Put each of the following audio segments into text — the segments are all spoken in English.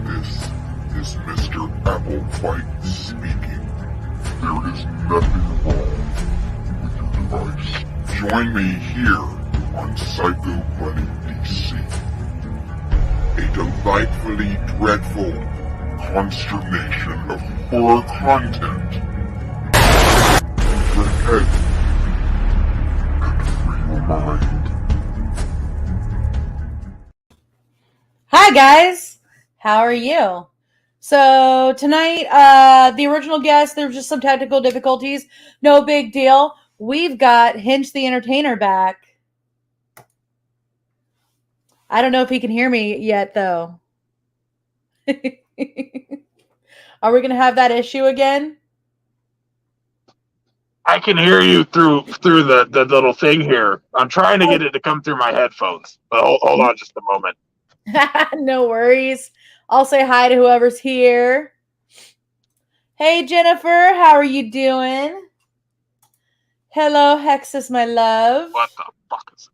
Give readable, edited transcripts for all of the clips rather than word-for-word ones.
This is Mr. Applewhite speaking. There is nothing wrong with your device. Join me here on Psycho Bunny DC. A delightfully dreadful consternation of horror content. Use your head and free your mind. Hi guys, how are you? So tonight, the original guest, there's just some technical difficulties. No big deal. We've got Hinch the Entertainer back. I don't know if he can hear me yet, though. Are we going to have that issue again? I can hear you through the little thing here. I'm trying to get it to come through my headphones. But hold on just a moment. No worries. I'll say hi to whoever's here. Hey, Jennifer. How are you doing? Hello, Hexus, my love. What the fuck is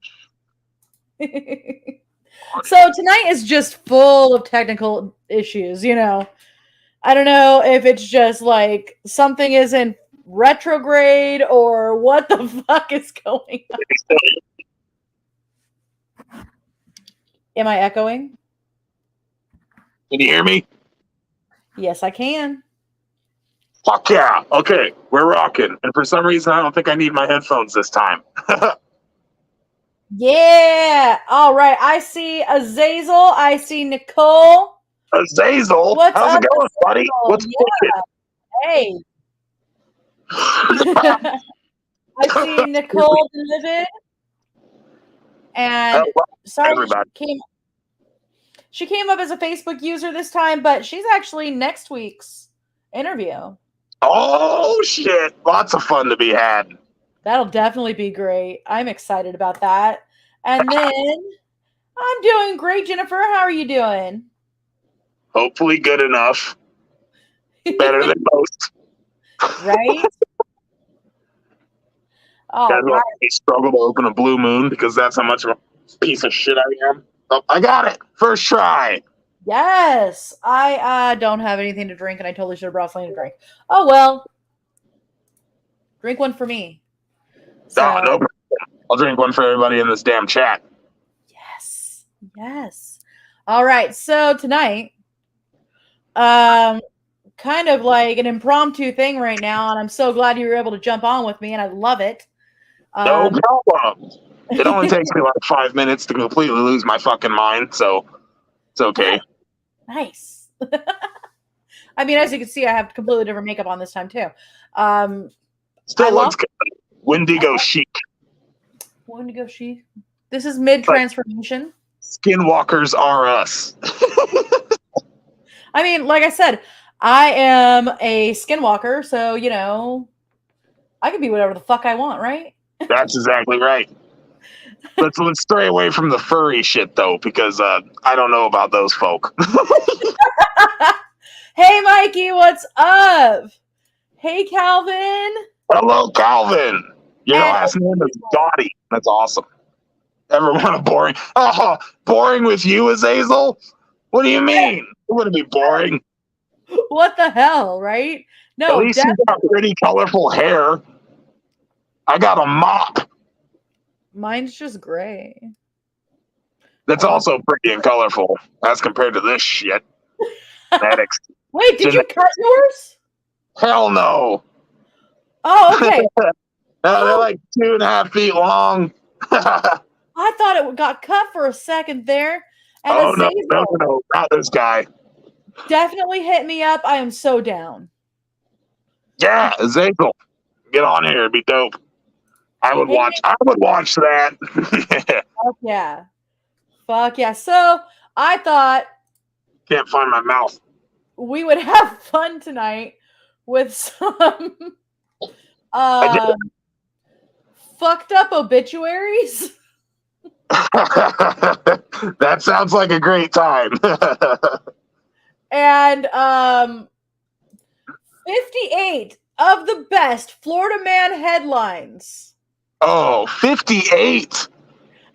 this? So tonight is just full of technical issues, you know. I don't know if it's just like something is in retrograde or what the fuck is going on. Am I echoing? Can you hear me? Yes, I can. Fuck yeah. Okay, we're rocking. And for some reason, I don't think I need my headphones this time. Yeah. All right. I see Azazel. I see Nicole. Azazel? What's How's up, it going, buddy? Azazel? What's Hey. I see Nicole David. And sorry, she came up as a Facebook user this time, but she's actually next week's interview. Oh, shit. Lots of fun to be had. That'll definitely be great. I'm excited about that. And then I'm doing great, Jennifer. How are you doing? Hopefully good enough. Better than most. Right? Oh, right. I struggle to open a blue moon because that's how much of a piece of shit I am. Oh, I got it. First try. Yes. I don't have anything to drink, and I totally should have brought something to drink. Oh, well. Drink one for me. So, no. I'll drink one for everybody in this damn chat. Yes. Yes. All right. So tonight, kind of like an impromptu thing right now, and I'm so glad you were able to jump on with me, and I love it. No problem. It only takes me like 5 minutes to completely lose my fucking mind, so it's okay. Nice. I mean, as you can see, I have completely different makeup on this time, too. Still looks good. Wendigo chic. Wendigo chic. This is mid-transformation. Like, skinwalkers are us. I mean, like I said, I am a skinwalker, so, you know, I can be whatever the fuck I want, right? That's exactly right. Let's stray away from the furry shit, though, because I don't know about those folk. Hey, Mikey, what's up? Hey, Calvin. Hello, Calvin. Your last name is Dottie. That's awesome. Ever want a boring? Oh, boring with you, Azazel? What do you mean? It wouldn't be boring. What the hell, right? At No, least you got pretty colorful hair. I got a mop mine's just gray. that's Hold on. also pretty and colorful as compared to this shit. Genetics. Wait, did you cut yours? Hell no. Oh, okay. No, they're like 2.5 feet long. I thought it got cut for a second there. And Oh, Azazel no, not this guy. definitely hit me up. I am so down. Yeah, Azazel. Get on here. It'd be dope. I would Hey, watch that. fuck yeah. Fuck yeah. So I thought Can't find my mouth. we would have fun tonight with some fucked up obituaries. That sounds like a great time. And 58 of the best Florida Man headlines. Oh, 58.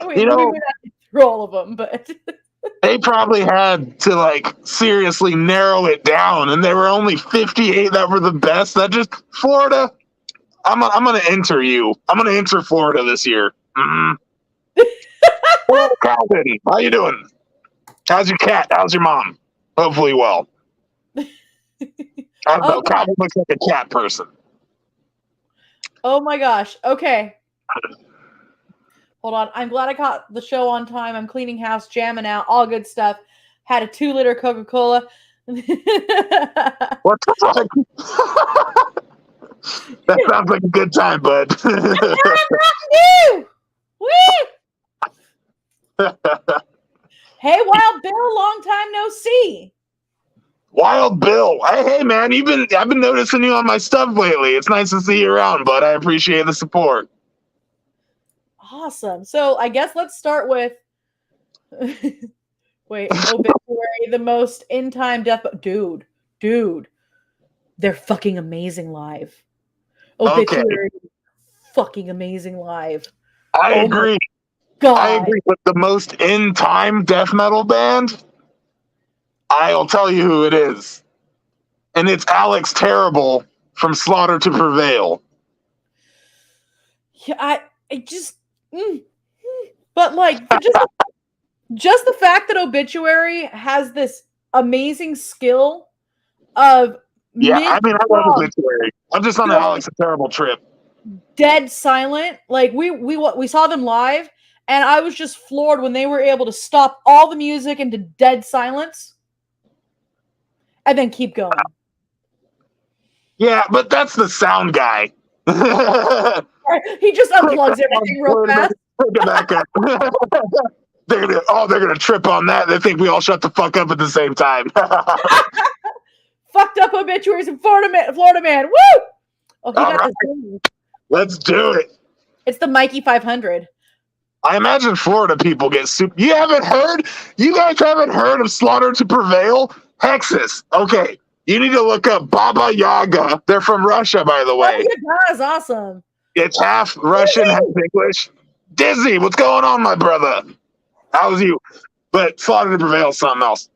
I mean, You we know, would have to through all of them, but they probably had to like seriously narrow it down, and there were only 58 that were the best. That just Florida. I'm gonna enter you. I'm gonna enter Florida this year. Well, Calvin, how you doing? How's your cat? How's your mom? Hopefully well. I don't know. Okay. Calvin looks like a cat person. Oh my gosh. Okay. Hold on. I'm glad I caught the show on time. I'm cleaning house, jamming out, all good stuff. Had a 2-liter Coca-Cola. What the fuck? That sounds like a good time, bud. Woo! Woo! Hey, Wild Bill, long time no see. Wild Bill. Hey man, I've been noticing you on my stuff lately. It's nice to see you around, bud. I appreciate the support. Awesome. So I guess let's start with wait, obituary, the most in-time death. Dude, they're fucking amazing live. Obituary, fucking amazing live. I agree. God. I agree with the most in-time death metal band. I'll tell you who it is. And it's Alex Terrible from Slaughter to Prevail. Yeah, I just but like just the fact that Obituary has this amazing skill of I love Obituary. I'm just on an Alex Terrible trip. Dead silent. Like we saw them live, and I was just floored when they were able to stop all the music into dead silence and then keep going. Yeah, but that's the sound guy. He just unplugs everything real fast. They're gonna trip on that. They think we all shut the fuck up at the same time. Fucked up obituaries in Florida Man. Woo! Oh, he got this. Let's do it. It's the Mikey 500. I imagine Florida people get super. You guys haven't heard of Slaughter to Prevail? Hexus. Okay. You need to look up Baba Yaga. They're from Russia, by the way. Oh, yeah, that's awesome. It's half Russian, half English. Dizzy, what's going on, my brother? How's you? But Slaughter to Prevail is something else.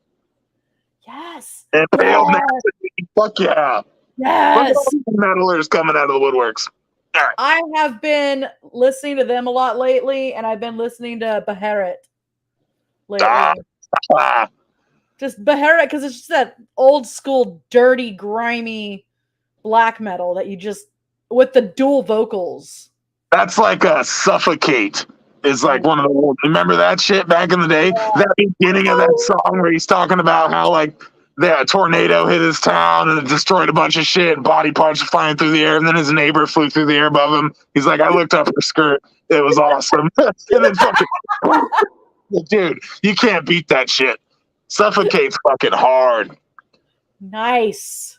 Yes. And Pale Nasty. Fuck yeah. Yes. Metalers coming out of the woodworks. All right. I have been listening to them a lot lately, and I've been listening to Beharit lately. Just Beharit, because it's just that old school, dirty, grimy black metal that you just with the dual vocals. That's like a Suffocate. Is like one of the old. Remember that shit back in the day? Yeah. That beginning of that song where he's talking about how like a tornado hit his town and it destroyed a bunch of shit and body parts flying through the air, and then his neighbor flew through the air above him. He's like, I looked up her skirt. It was awesome. And then fucking dude, you can't beat that shit. Suffocate's fucking hard. Nice.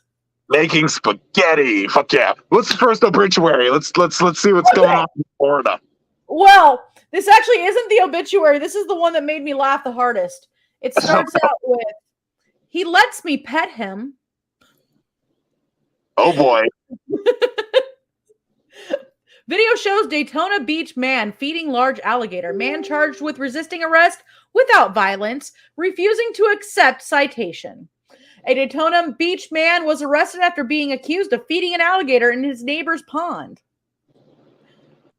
Making spaghetti. Fuck yeah. What's the first obituary? Let's see what's going on in Florida. Well, this actually isn't the obituary. This is the one that made me laugh the hardest. It starts out with, he lets me pet him. Oh boy. Video shows Daytona Beach man feeding large alligator. Man charged with resisting arrest without violence, refusing to accept citation. A Daytona Beach man was arrested after being accused of feeding an alligator in his neighbor's pond.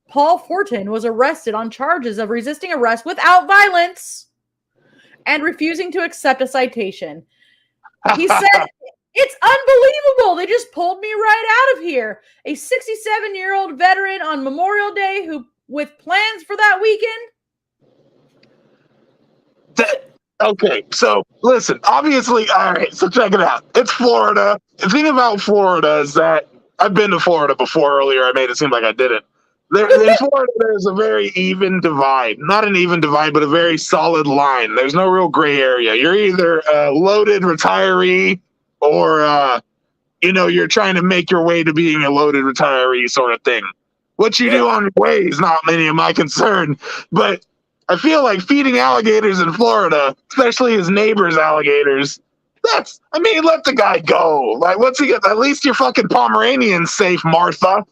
Paul Fortin was arrested on charges of resisting arrest without violence and refusing to accept a citation. He said, "It's unbelievable. They just pulled me right out of here." A 67-year-old veteran on Memorial Day who with plans for that weekend. Okay, so listen, obviously, all right, so check it out. It's Florida. The thing about Florida is that I've been to Florida before. Earlier, I made it seem like I didn't. In Florida, there's a very even divide. Not an even divide, but a very solid line. There's no real gray area. You're either a loaded retiree or, you're trying to make your way to being a loaded retiree sort of thing. What you do on your way is not any of my concern, but I feel like feeding alligators in Florida, especially his neighbor's alligators, let the guy go. Like, what's he get? At least your fucking Pomeranian's safe, Martha.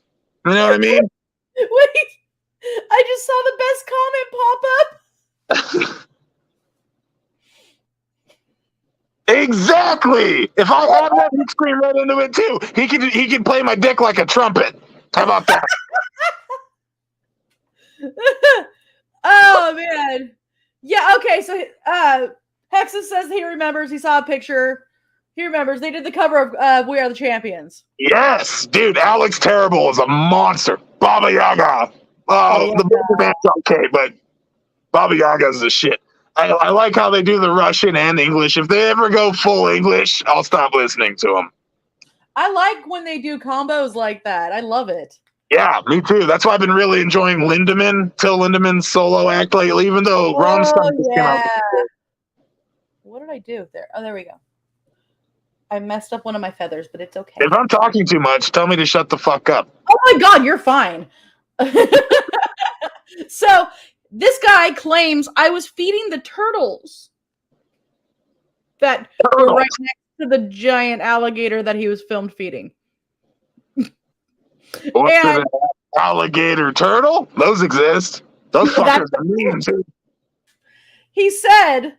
You know what I mean? Wait, I just saw the best comment pop up. Exactly. If I had one, he'd scream right into it too. He could play my dick like a trumpet. How about that? Oh man. Yeah, okay, so Hexus says he remembers, he saw a picture. He remembers they did the cover of We Are the Champions. Yes, dude, Alex Terrible is a monster. Baba Yaga. The Baba Man's okay, but Baba Yaga's the shit. I like how they do the Russian and English. If they ever go full English, I'll stop listening to them. I like when they do combos like that. I love it. Yeah, me too. That's why I've been really enjoying Till Lindemann's solo act lately, even though Ronstadt just came out. What did I do there? Oh, there we go. I messed up one of my feathers, but it's okay. If I'm talking too much, tell me to shut the fuck up. Oh my God, you're fine. So this guy claims I was feeding the turtles that were right next to the giant alligator that he was filmed feeding. What's an alligator turtle? Those exist. Those fuckers are mean too. He said,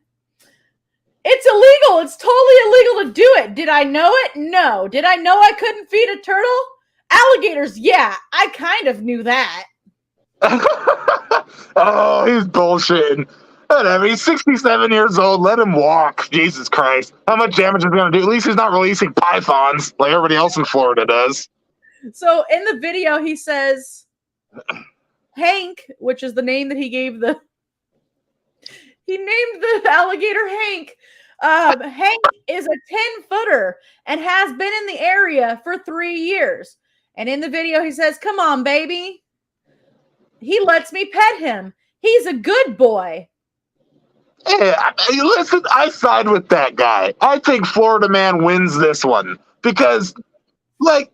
"It's illegal. It's totally illegal to do it. Did I know it? No. Did I know I couldn't feed a turtle? Alligators, yeah. I kind of knew that." Oh, he's bullshitting. Whatever. He's 67 years old. Let him walk. Jesus Christ. How much damage is he going to do? At least he's not releasing pythons like everybody else in Florida does. So in the video, he says, Hank, which is the name that he named the alligator Hank. Hank is a 10-footer and has been in the area for 3 years. And in the video, he says, "Come on, baby." He lets me pet him. He's a good boy. Hey, listen, I side with that guy. I think Florida man wins this one because, like,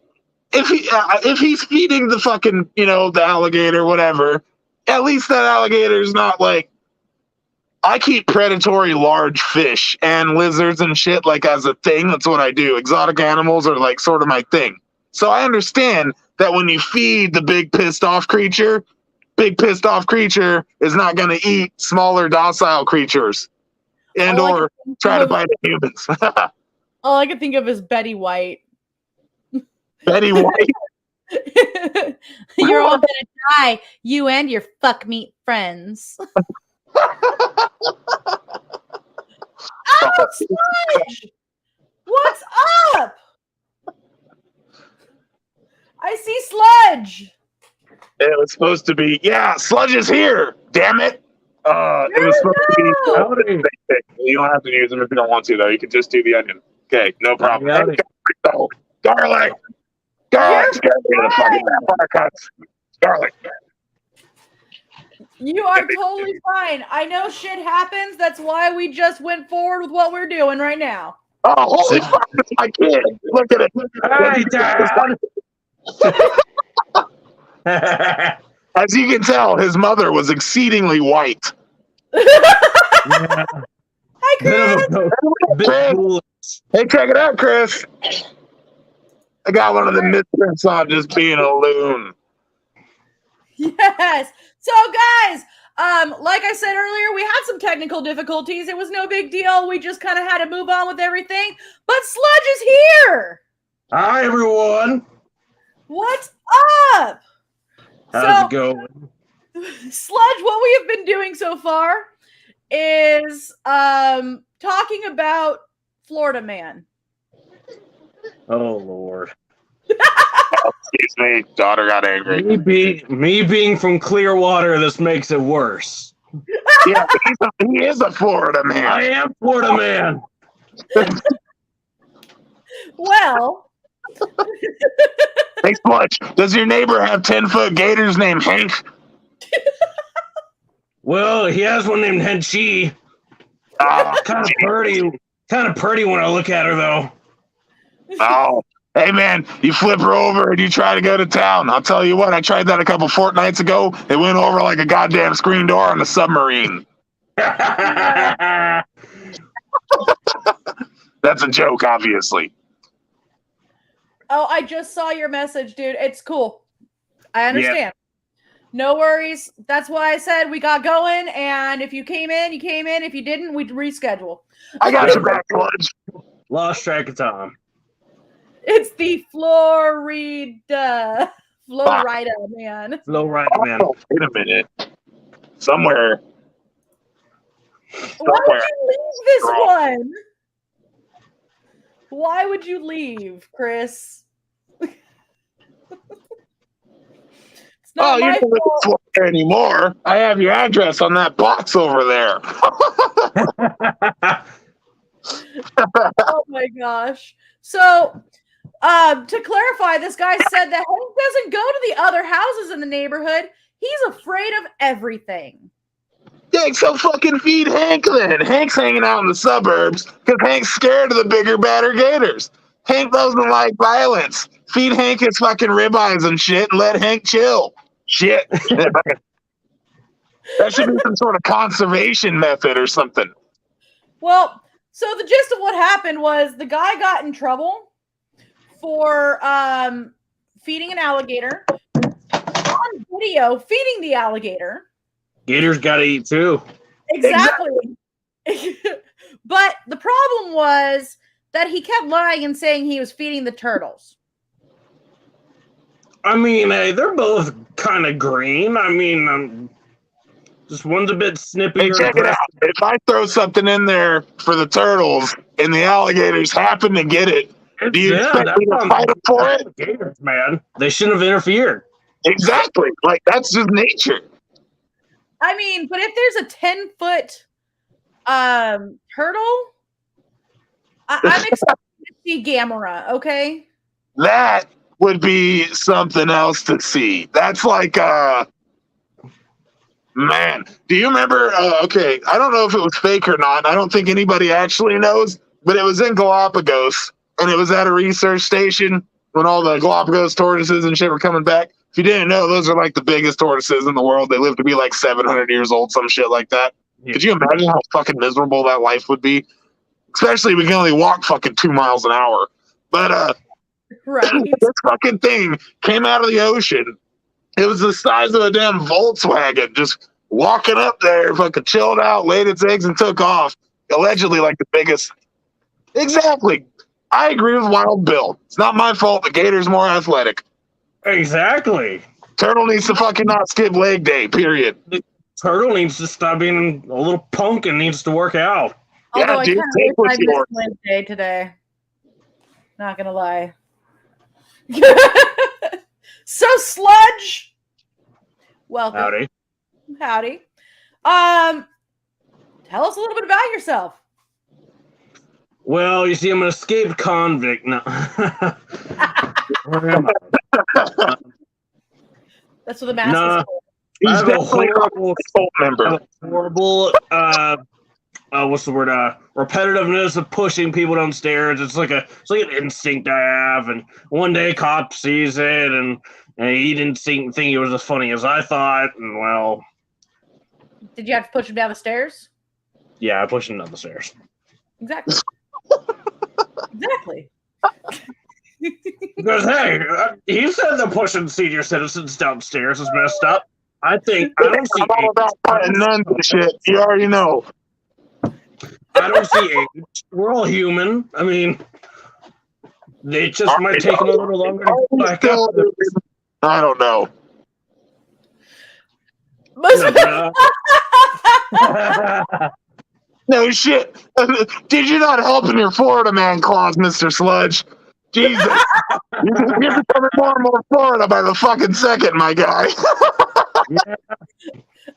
if he's feeding the fucking, the alligator, whatever, at least that alligator's not like, I keep predatory large fish and lizards and shit like as a thing. That's what I do. Exotic animals are like sort of my thing. So I understand that when you feed the big pissed off creature is not going to eat smaller docile creatures and or try to bite humans. All I can think of is Betty White. Betty White? You're all gonna die, you and your fuck meat friends. Oh, Sludge! What's up? I see Sludge. It was supposed to be, Sludge is here. Damn it. It was supposed to be. You don't have to use them if you don't want to, though. You can just do the onion. Okay, no problem. Garlic. Garlic. The fucking vampire cuts. Garlic. You are totally fine. I know shit happens. That's why we just went forward with what we're doing right now. Oh, holy fuck, it's my kid. Look at it. As you can tell, his mother was exceedingly white. Hi, Chris. Hey, check it out, Chris. I got one of the misprints on just being a loon. Yes. So, guys, Like I said earlier, we had some technical difficulties. It was no big deal. We just kind of had to move on with everything. But Sludge is here. Hi, everyone. What's up? How's it going? Sludge, what we have been doing so far is talking about Florida Man. Oh, Lord. Excuse me, daughter got angry. Me being from Clearwater, this makes it worse. Yeah, he is a Florida man. I am Florida Man. Well, Hey, Sludge, does your neighbor have 10-foot gators named Hank? Well, he has one named Henchi. Kind of pretty when I look at her, though. Oh, hey man, you flip her over and you try to go to town. I'll tell you what, I tried that a couple fortnights ago. It went over like a goddamn screen door on a submarine. That's a joke, obviously. oh, I just saw your message, dude. It's cool. I understand. Yeah. No worries. That's why I said we got going. And if you came in, you came in. If you didn't, we'd reschedule. I got your back, Sludge. Lost track of time. It's the Florida man. Florida Man. Oh, wait a minute. Somewhere. Why would you leave this one? Why would you leave, Chris? It's not You my don't live in fault. Florida anymore. I have your address on that box over there. Oh my gosh. So, to clarify, this guy said that Hank doesn't go to the other houses in the neighborhood. He's afraid of everything. Yeah, so fucking feed Hank then. Hank's hanging out in the suburbs because Hank's scared of the bigger, badder gators. Hank doesn't like violence. Feed Hank his fucking ribeyes and shit and let Hank chill. Shit. That should be some sort of conservation method or something. Well, so the gist of what happened was the guy got in trouble for feeding an alligator on video, feeding the alligator. Gators gotta eat, too. Exactly. But the problem was that he kept lying and saying he was feeding the turtles. I mean, they're both kind of green. I mean, just one's a bit snippier. Hey, check it out. If I throw something in there for the turtles and the alligators happen to get it, do you expect me to fight them for it? Gators, man. They shouldn't have interfered. Exactly. Like, that's just nature. I mean, but if there's a 10-foot turtle, I'm excited to see Gamera, okay? That would be something else to see. That's like, man, do you remember, okay, I don't know if it was fake or not. I don't think anybody actually knows, but it was in Galapagos, and it was at a research station when all the Galapagos tortoises and shit were coming back. If you didn't know, those are like the biggest tortoises in the world. They live to be like 700 years old, some shit like that. Yeah. Could you imagine how fucking miserable that life would be? Especially we can only walk fucking 2 miles an hour. But Right. this fucking thing came out of the ocean. It was the size of a damn Volkswagen, just walking up there, fucking chilled out, laid its eggs, and took off. Allegedly, like the biggest. Exactly. I agree with Wild Bill. It's not my fault. The gator's more athletic. Exactly. Turtle needs to fucking not skip leg day, period. Turtle needs to stop being a little punk and needs to work out. Although dude, I kind take of what wish I you missed want. Wednesday today. Not gonna lie. So Sludge, welcome. Howdy. Tell us a little bit about yourself. Well, you see, I'm an escaped convict now. Where am I? That's what the mask Nah. is for. He's I have a definitely horrible, a cult member. what's the word? Repetitiveness of pushing people downstairs. It's like an instinct I have. And one day, a cop sees it, and he didn't think it was as funny as I thought. And well, Did you have to push him down the stairs? yeah, I pushed him down the stairs. Exactly. Exactly. Because hey, he said that pushing senior citizens downstairs is messed up. I don't see. I'm all about putting nuns and shit. You already know. I don't see age. We're all human. I mean, they just might take them a little longer to get back up. I don't know. No shit. Did you not help in your Florida man clause, Mr. Sludge? Jesus. You're becoming more and more Florida by the fucking second, my guy.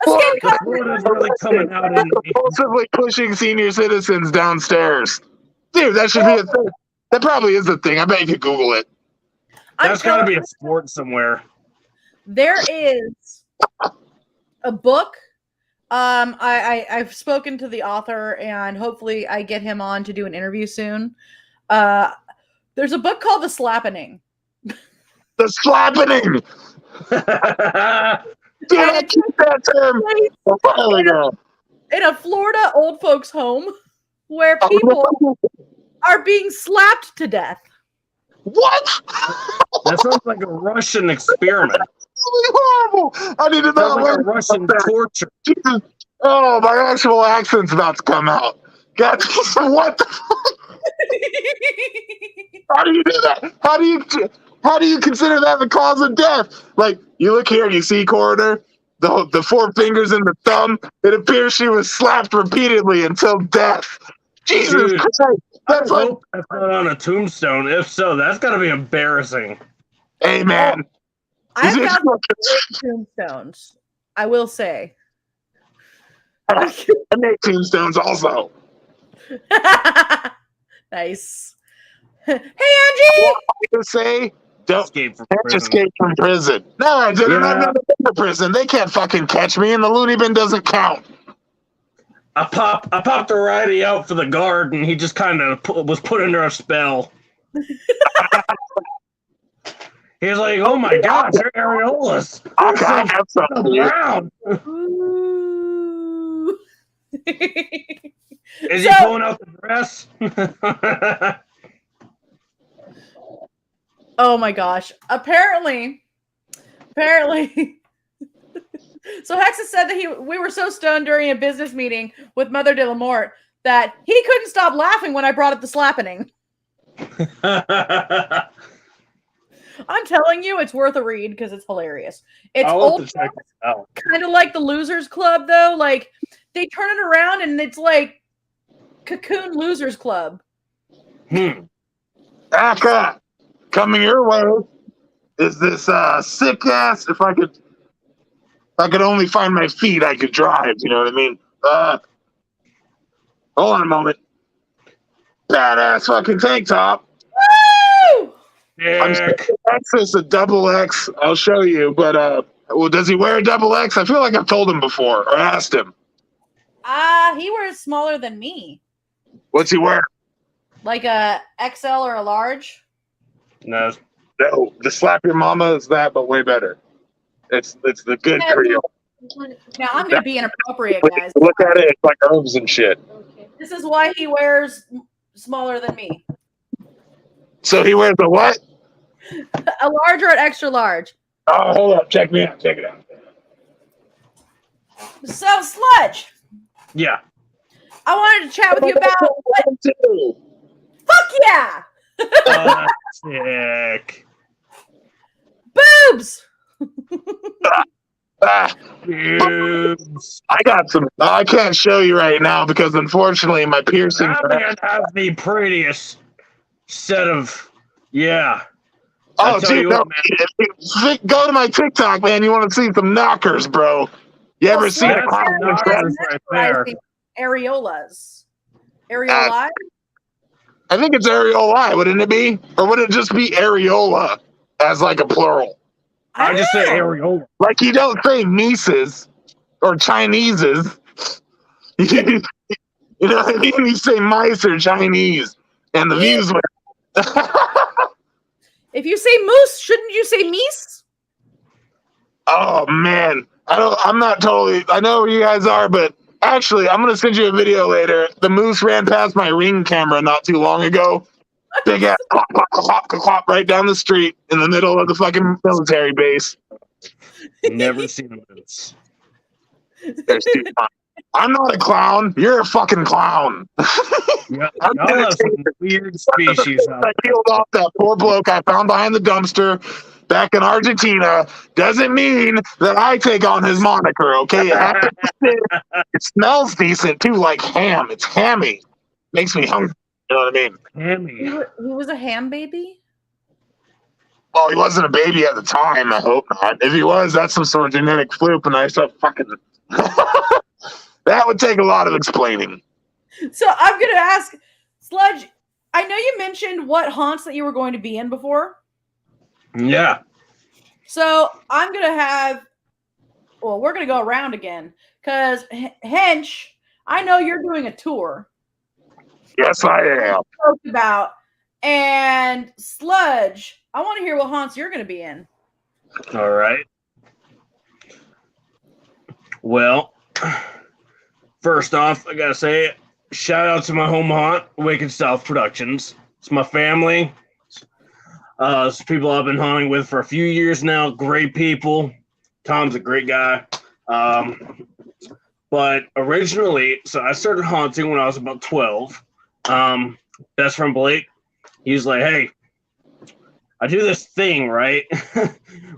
Florida's really coming out in Compulsively pushing senior citizens downstairs. Dude, that should be a thing. That probably is a thing. I bet you could Google it. That's got to be a sport somewhere. There is a book. I've spoken to the author, and hopefully I get him on to do an interview soon. There's a book called The Slappening. The Slappening! Dude, I keep that term a while ago. In a Florida old folks home where people are being slapped to death. What? That sounds like a Russian experiment. Really horrible. I need to know. Like a Russian torture. Jesus. Oh, my actual accent's about to come out. God, what the fuck? How do you do that? How do you consider that the cause of death? Like, you look here and you see, coroner, the 4 fingers and the thumb. It appears she was slapped repeatedly until death. Jesus Dude, Christ. That's like, that's not on a tombstone. If so, that's got to be embarrassing. hey, man. I've got tombstones, I will say. I make tombstones also. Nice. Hey, Angie! What I say? Don't escape from prison. No, I didn't. Yeah. I've never been to prison. They can't fucking catch me, and the loony bin doesn't count. I popped a righty out for the guard, and he just kind of was put under a spell. He was like, "Oh my gosh, they're areolas! I got something here. Around." Ooh. Is he pulling out the dress? Oh my gosh. Apparently. So Hexa said that we were so stoned during a business meeting with Mother de la Mort that he couldn't stop laughing when I brought up the slappening. I'm telling you, it's worth a read because it's hilarious. It's old, kind of like the Losers Club, though. Like, they turn it around and it's like Cocoon Losers Club. Akka, coming your way is this sick ass. If I could only find my feet, I could drive. You know what I mean? Hold on a moment. Badass fucking tank top. Woo! I'm sure X is a double X. I'll show you. But well, does he wear a double X? I feel like I've told him before or asked him. He wears smaller than me. What's he wear? Like a XL or a large? No, the slap your mama is that, but way better. It's the good Creole. Now I'm gonna be inappropriate, guys. Look at it. It's like herbs and shit. This is why he wears smaller than me. So he wears a what? A large or an extra large. Oh, hold up. Check me out. Check it out. So, Sludge. Yeah. I wanted to chat with you about. Fuck yeah! Sick. Boobs. Boobs. I got some. I can't show you right now because unfortunately my piercing. That man has the prettiest set of. Yeah. Oh, dude, no, go to my TikTok, man. You want to see some knockers, bro? You ever seen a knockers right there? Areolas. Areoli? I think it's areoli, wouldn't it be? Or would it just be areola as like a plural? I just say areola. Like you don't say nieces or Chineses. You know what I mean? You say mice or Chinese. And the views were... If you say moose, shouldn't you say meese? Oh man. I'm not totally, I know where you guys are, but actually I'm gonna send you a video later. The moose ran past my Ring camera not too long ago. Big ass clop, clop, clop, clop, clop, right down the street in the middle of the fucking military base. Never seen this. There's two times. I'm not a clown. You're a fucking clown. Y'all I'm gonna have some weird species out I there. peeled off that poor bloke I found behind the dumpster back in Argentina. Doesn't mean that I take on his moniker, okay? It smells decent too, like ham. It's hammy. Makes me hungry. You know what I mean? Hammy. He was a ham baby? Well, he wasn't a baby at the time. I hope not. If he was, that's some sort of genetic fluke, and I said, fucking. That would take a lot of explaining. So I'm going to ask, Sludge, I know you mentioned what haunts that you were going to be in before. Yeah. So I'm going to have, well, we're going to go around again. Because, Hench, I know you're doing a tour. Yes, I am. About. And Sludge, I want to hear what haunts you're going to be in. All right. Well, first off, I gotta say, shout out to my home haunt, Wicked South Productions. It's my family. It's people I've been haunting with for a few years now. Great people. Tom's a great guy. But originally, so I started haunting when I was about 12. Best friend Blake, he was like, hey, I do this thing, right?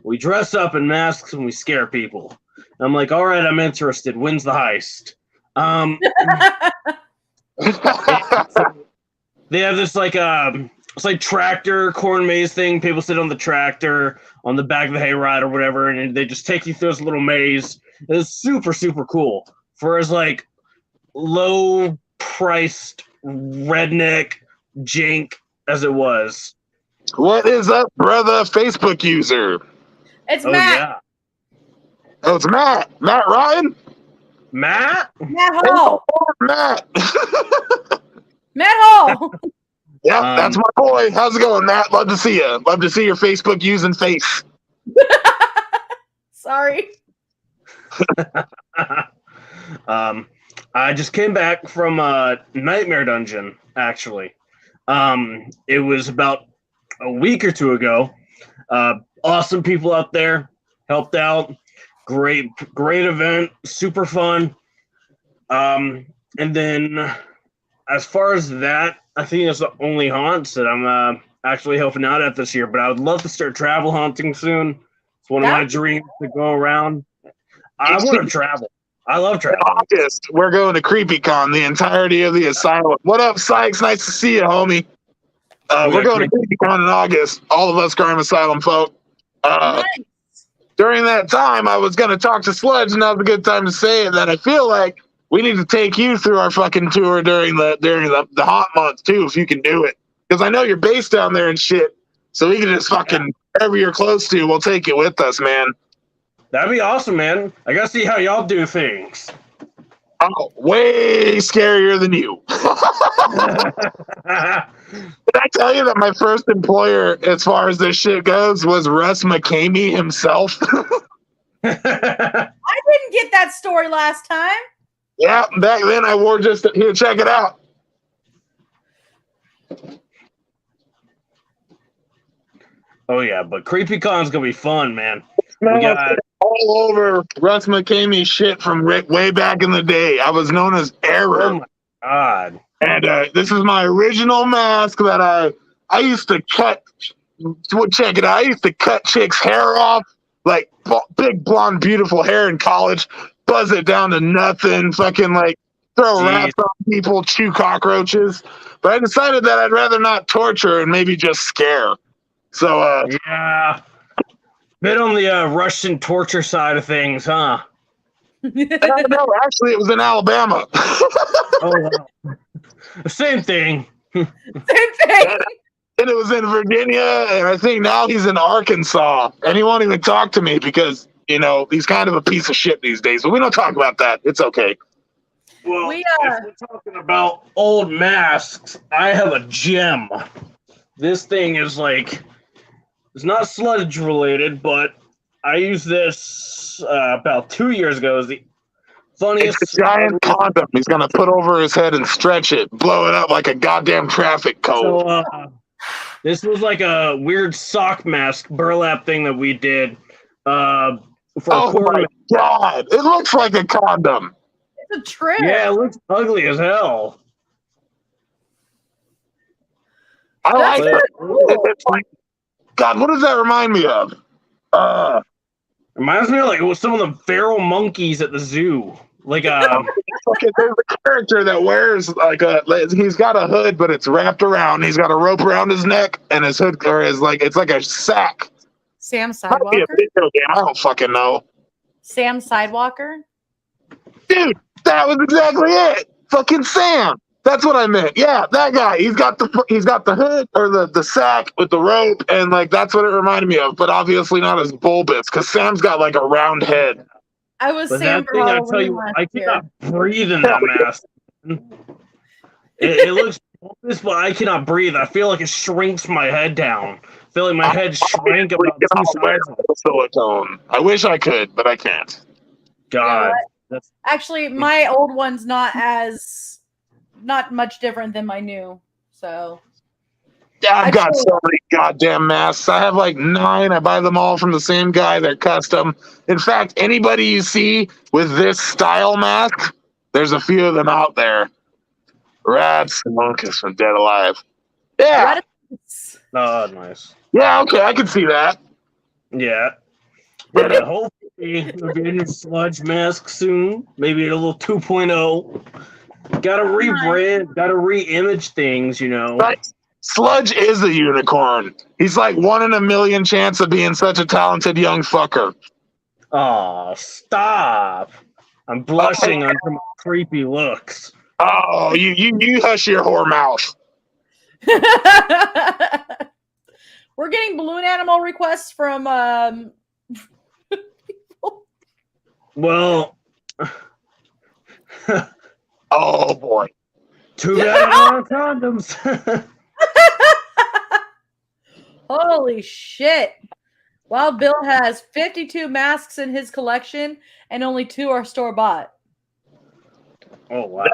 We dress up in masks and we scare people. And I'm like, all right, I'm interested. When's the heist? They have this like it's like tractor corn maze thing. People sit on the tractor on the back of the hayride or whatever, and they just take you through this little maze. It's super, super cool. For as like low priced redneck jank as it was. What is up, brother? Facebook user. It's Matt. Yeah. Oh, it's Matt. Matt Ryan? Matt? Matt Hall. Matt. Matt Hall. Yep, that's my boy. How's it going, Matt? Love to see you. Love to see your Facebook using face. Sorry. I just came back from a Nightmare Dungeon, actually. It was about a week or two ago. Awesome people out there. Helped out. Great event. Super fun. And then as far as that, I think it's the only haunts that I'm actually helping out at this year. But I would love to start travel haunting soon. It's one of my dreams to go around. I want to travel. I love traveling. August, we're going to CreepyCon, the entirety of the asylum. What up, Sykes? Nice to see you, homie. We're going to CreepyCon in August. All of us Crime Asylum folk. Nice. During that time, I was going to talk to Sludge, and now's a good time to say it, that I feel like we need to take you through our fucking tour during the haunt month, too, if you can do it. Because I know you're based down there and shit, so we can just fucking, wherever you're close to, we'll take you with us, man. That'd be awesome, man. I gotta see how y'all do things. Oh, way scarier than you. Did I tell you that my first employer, as far as this shit goes, was Russ McCamey himself? I didn't get that story last time. Yeah, back then I wore just here. Check it out. Oh yeah, but CreepyCon's gonna be fun, man. We got all over Russ McCamey shit from way back in the day. I was known as Error. Oh my god! And this is my original mask that I used to cut. Check it out. I used to cut chicks' hair off, like big blonde, beautiful hair in college. Buzz it down to nothing. Fucking like throw rats on people, chew cockroaches. But I decided that I'd rather not torture and maybe just scare. So yeah, bit on the Russian torture side of things, huh? No, actually, it was in Alabama. Oh, wow. Same thing. Same thing. And it was in Virginia, and I think now he's in Arkansas. And he won't even talk to me because, you know, he's kind of a piece of shit these days. But we don't talk about that. It's okay. Well, if we're talking about old masks, I have a gem. This thing is like, it's not sludge related, but I used this about 2 years ago. It was the funniest. It's a giant condom. He's going to put over his head and stretch it, blow it up like a goddamn traffic cone. So, this was like a weird sock mask burlap thing that we did. For a quarter. my god! It looks like a condom. It's a trick. Yeah, it looks ugly as hell. I like That's it. cool. It's like, God, what does that remind me of? Reminds me of like some of the feral monkeys at the zoo. Like Okay, there's a character that wears he's got a hood, but it's wrapped around. He's got a rope around his neck, and his hood or his it's like a sack. Sam Might be a Sidewalker. video game. I don't fucking know. Sam Sidewalker. Dude, that was exactly it. Fucking Sam. That's what I meant. Yeah, that guy. He's got the hood or the sack with the rope, and like that's what it reminded me of. But obviously not as bulbous, because Sam's got like a round head. I was but Sam that for thing, I Halloween tell you, last I year. cannot breathe in that mask. It looks bulbous, but I cannot breathe. I feel like it shrinks my head down. I feel like my head shrank about two sizes. Silicone. I wish I could, but I can't. God, that's Actually, my old one's not much different than my new. So Yeah, I've got Actually- so many goddamn masks. I have like 9. I buy them all from the same guy. They're custom. In fact, anybody you see with this style mask, there's a few of them out there. Rats and monkeys from Dead Alive. Yeah. nice. Yeah, okay, I can see that. Yeah. But hopefully we'll be in your sludge mask soon. Maybe a little 2.0. Gotta rebrand, gotta re-image things, you know. But Sludge is a unicorn. He's like 1 in a million chance of being such a talented young fucker. Oh, stop. I'm blushing under my creepy looks. Oh, you hush your whore mouth. We're getting balloon animal requests from Well, Oh boy. too bad I don't have condoms. holy shit. Wild Bill has 52 masks in his collection and only 2 are store bought. Oh, wow.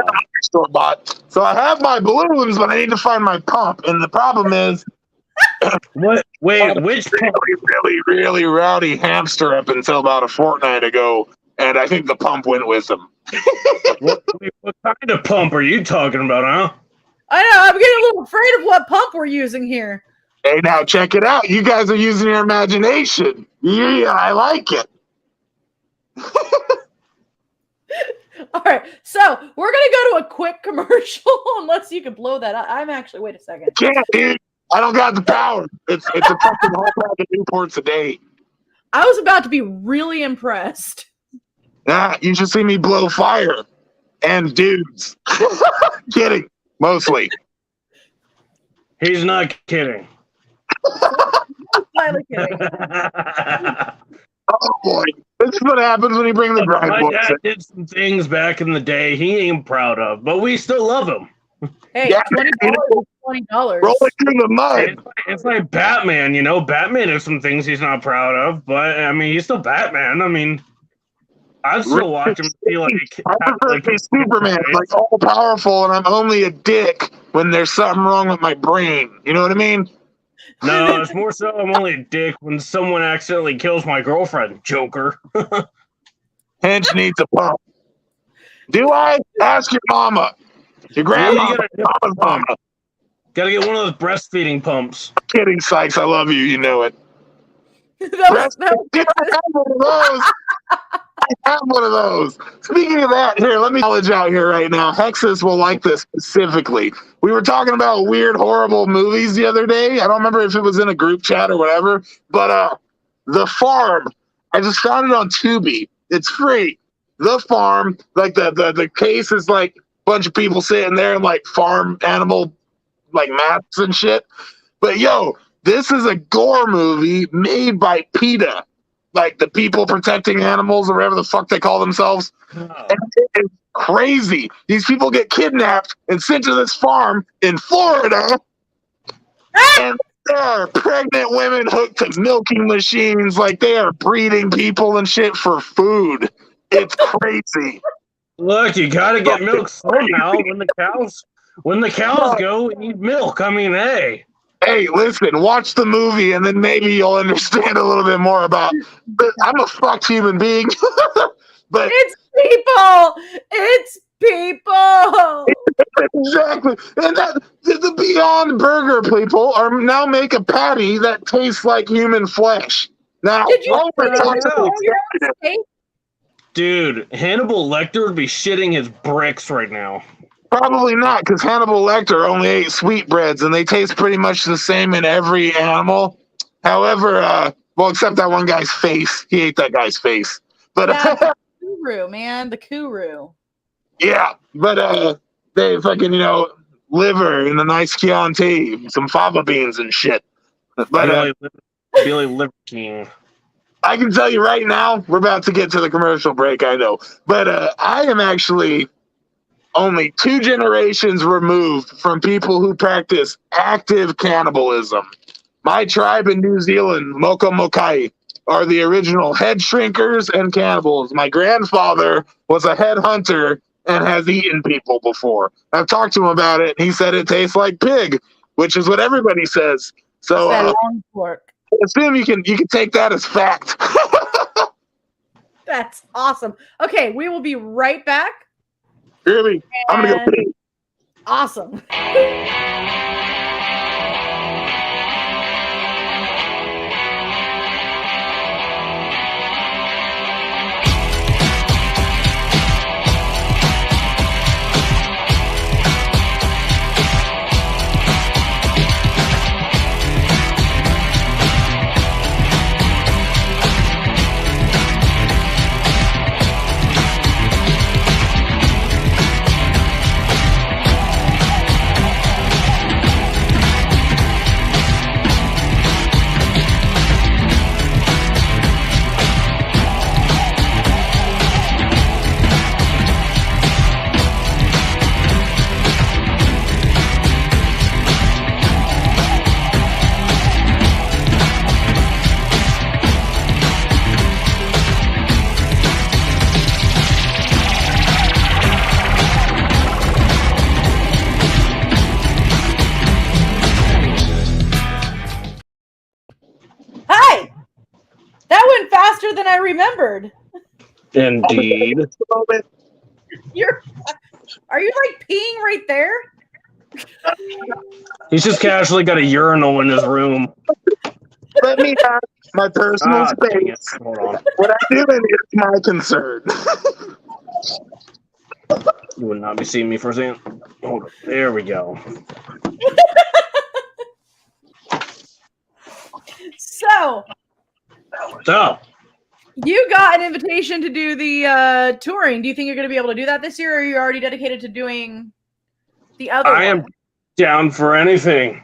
Store bought. So I have my balloons, but I need to find my pump. And the problem is, What? Wait, which pump? really rowdy hamster up until about a fortnight ago, and I think the pump went with him. What kind of pump are you talking about, huh? I know, I'm getting a little afraid of what pump we're using here. Hey, now check it out. You guys are using your imagination. Yeah, I like it. All right, so we're gonna go to a quick commercial unless you can blow that up. I'm actually wait a second. Can't, dude. I don't got the power. It's a fucking whole pack of Newports a day. I was about to be really impressed. Nah, you should see me blow fire. And dudes. Kidding. Mostly. He's not kidding. Slightly kidding. Oh boy. This is what happens when you bring the grind My books dad in. did some things back in the day he ain't proud of, but we still love him. Hey, Yeah, $20 is $20. Roll it through the mud. It's like Batman, you know. Batman has some things he's not proud of, but I mean, he's still Batman. I mean, I'd still watch him feel like I prefer to be Superman, like all powerful, and I'm only a dick when there's something wrong with my brain. You know what I mean? No, it's more so I'm only a dick when someone accidentally kills my girlfriend, Joker. Hench needs a pump. Do I? Ask your mama. Your grandma. you Mama's mama. Gotta get one of those breastfeeding pumps. Kidding, Sykes. I love you. You know it. that was, Dude, I have one of those. I have one of those. Speaking of that, here, let me knowledge out here right now. Hexus will like this specifically. We were talking about weird, horrible movies the other day. I don't remember if it was in a group chat or whatever, but The Farm. I just found it on Tubi. It's free. The Farm, like the case is like a bunch of people sitting there in like farm animal like masks and shit. But yo, this is a gore movie made by PETA. Like the people protecting animals or whatever the fuck they call themselves. And it is crazy. These people get kidnapped and sent to this farm in Florida. And there are pregnant women hooked to milking machines. Like they are breeding people and shit for food. It's crazy. Look, you gotta get milk somehow. When the cows go, we need milk. I mean, hey. Hey, listen, watch the movie, and then maybe you'll understand a little bit more about. But I'm a fucked human being. But It's people. It's people. exactly, and that the Beyond Burger people are now make a patty that tastes like human flesh. Now, Did you all we're see talking the about- burger steak? Dude, Hannibal Lecter would be shitting his bricks right now. Probably not, because Hannibal Lecter only ate sweetbreads, and they taste pretty much the same in every animal. However, well, except that one guy's face. He ate that guy's face. But Yeah, the kuru, man, the kuru. yeah, but they fucking liver and a nice Chianti, some fava beans and shit. But Billy Liver King. I can tell you right now, we're about to get to the commercial break. I know, but I am actually only 2 generations removed from people who practice active cannibalism. My tribe in New Zealand, Moka Mokai, are the original head shrinkers and cannibals. My grandfather was a head hunter and has eaten people before. I've talked to him about it, and he said it tastes like pig, which is what everybody says. So That long fork. assume you can take that as fact. That's awesome. Okay, we will be right back. Really? I'm gonna go pee. Awesome. Hi. That went faster than I remembered. Indeed. Are you like peeing right there? He's just casually got a urinal in his room. Let me have my personal Dang it. space. Hold on. What I'm doing is my concern. You would not be seeing me for a second. Hold on. There we go. So So, you got an invitation to do the touring. Do you think you're going to be able to do that this year, or are you already dedicated to doing the other I am one? down for anything.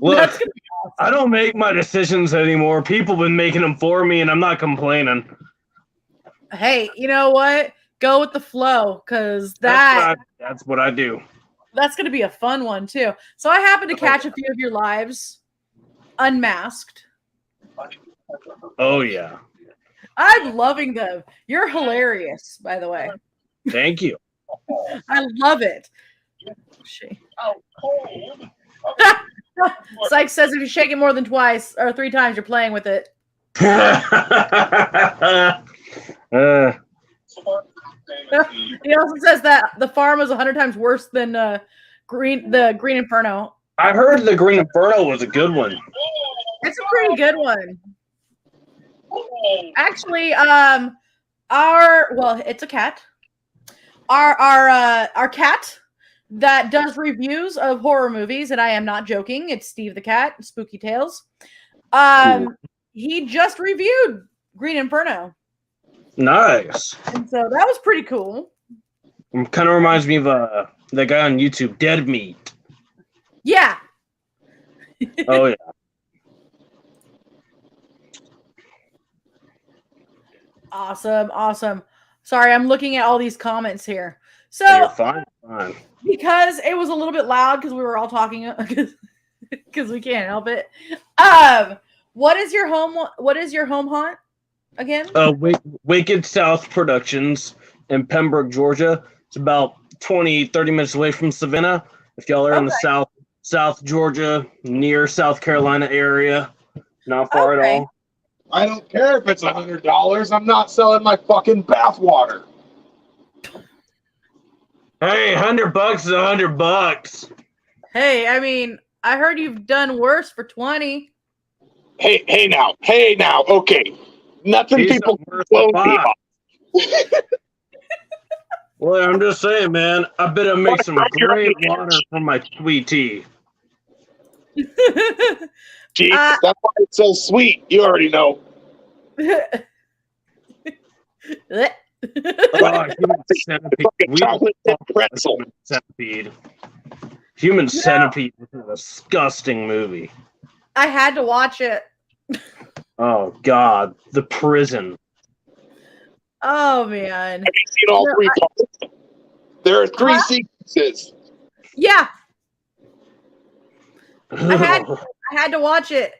Look, That's gonna be awesome. I don't make my decisions anymore. People have been making them for me, and I'm not complaining. Hey, you know what? Go with the flow, because That's what I do. that's going to be a fun one too. So I happened to catch a few of your lives unmasked. Oh, yeah. I'm loving them. You're hilarious, by the way. Thank you. I love it. Sykes says if you shake it more than twice or 3 times, you're playing with it. He also says that the farm is 100 times worse than the Green Inferno. I heard the Green Inferno was a good one. It's a pretty good one. Actually, it's a cat. Our cat that does reviews of horror movies, and I am not joking. It's Steve the Cat, Spooky Tales. He just reviewed Green Inferno. Nice. And so that was pretty cool. It kind of reminds me of that guy on YouTube, Dead Meat. Yeah. Oh, yeah. Awesome. Sorry, I'm looking at all these comments here. So You're fine. because it was a little bit loud because we were all talking because we can't help it. What is your home haunt again? Wicked South Productions in Pembroke, Georgia. It's about 20-30 minutes away from Savannah. If y'all are in the South Georgia, near South Carolina area. Not far at all. I don't care if it's $100. I'm not selling my fucking bathwater. Hey, $100 is $100. Hey, I mean, I heard you've done worse for 20. Hey now. Okay, nothing He's people not worth blow the me pot. off. Well, I'm just saying, man. I bet I make some great water from my sweet tea. Gee, that's why it's so sweet. You already know. Human centipede. We Chocolate chip pretzel. Human Centipede. Human Centipede is a disgusting movie. I had to watch it. Oh God, the prison. Oh man. Have you seen all three parts? There are three sequences. Yeah. I had to watch it.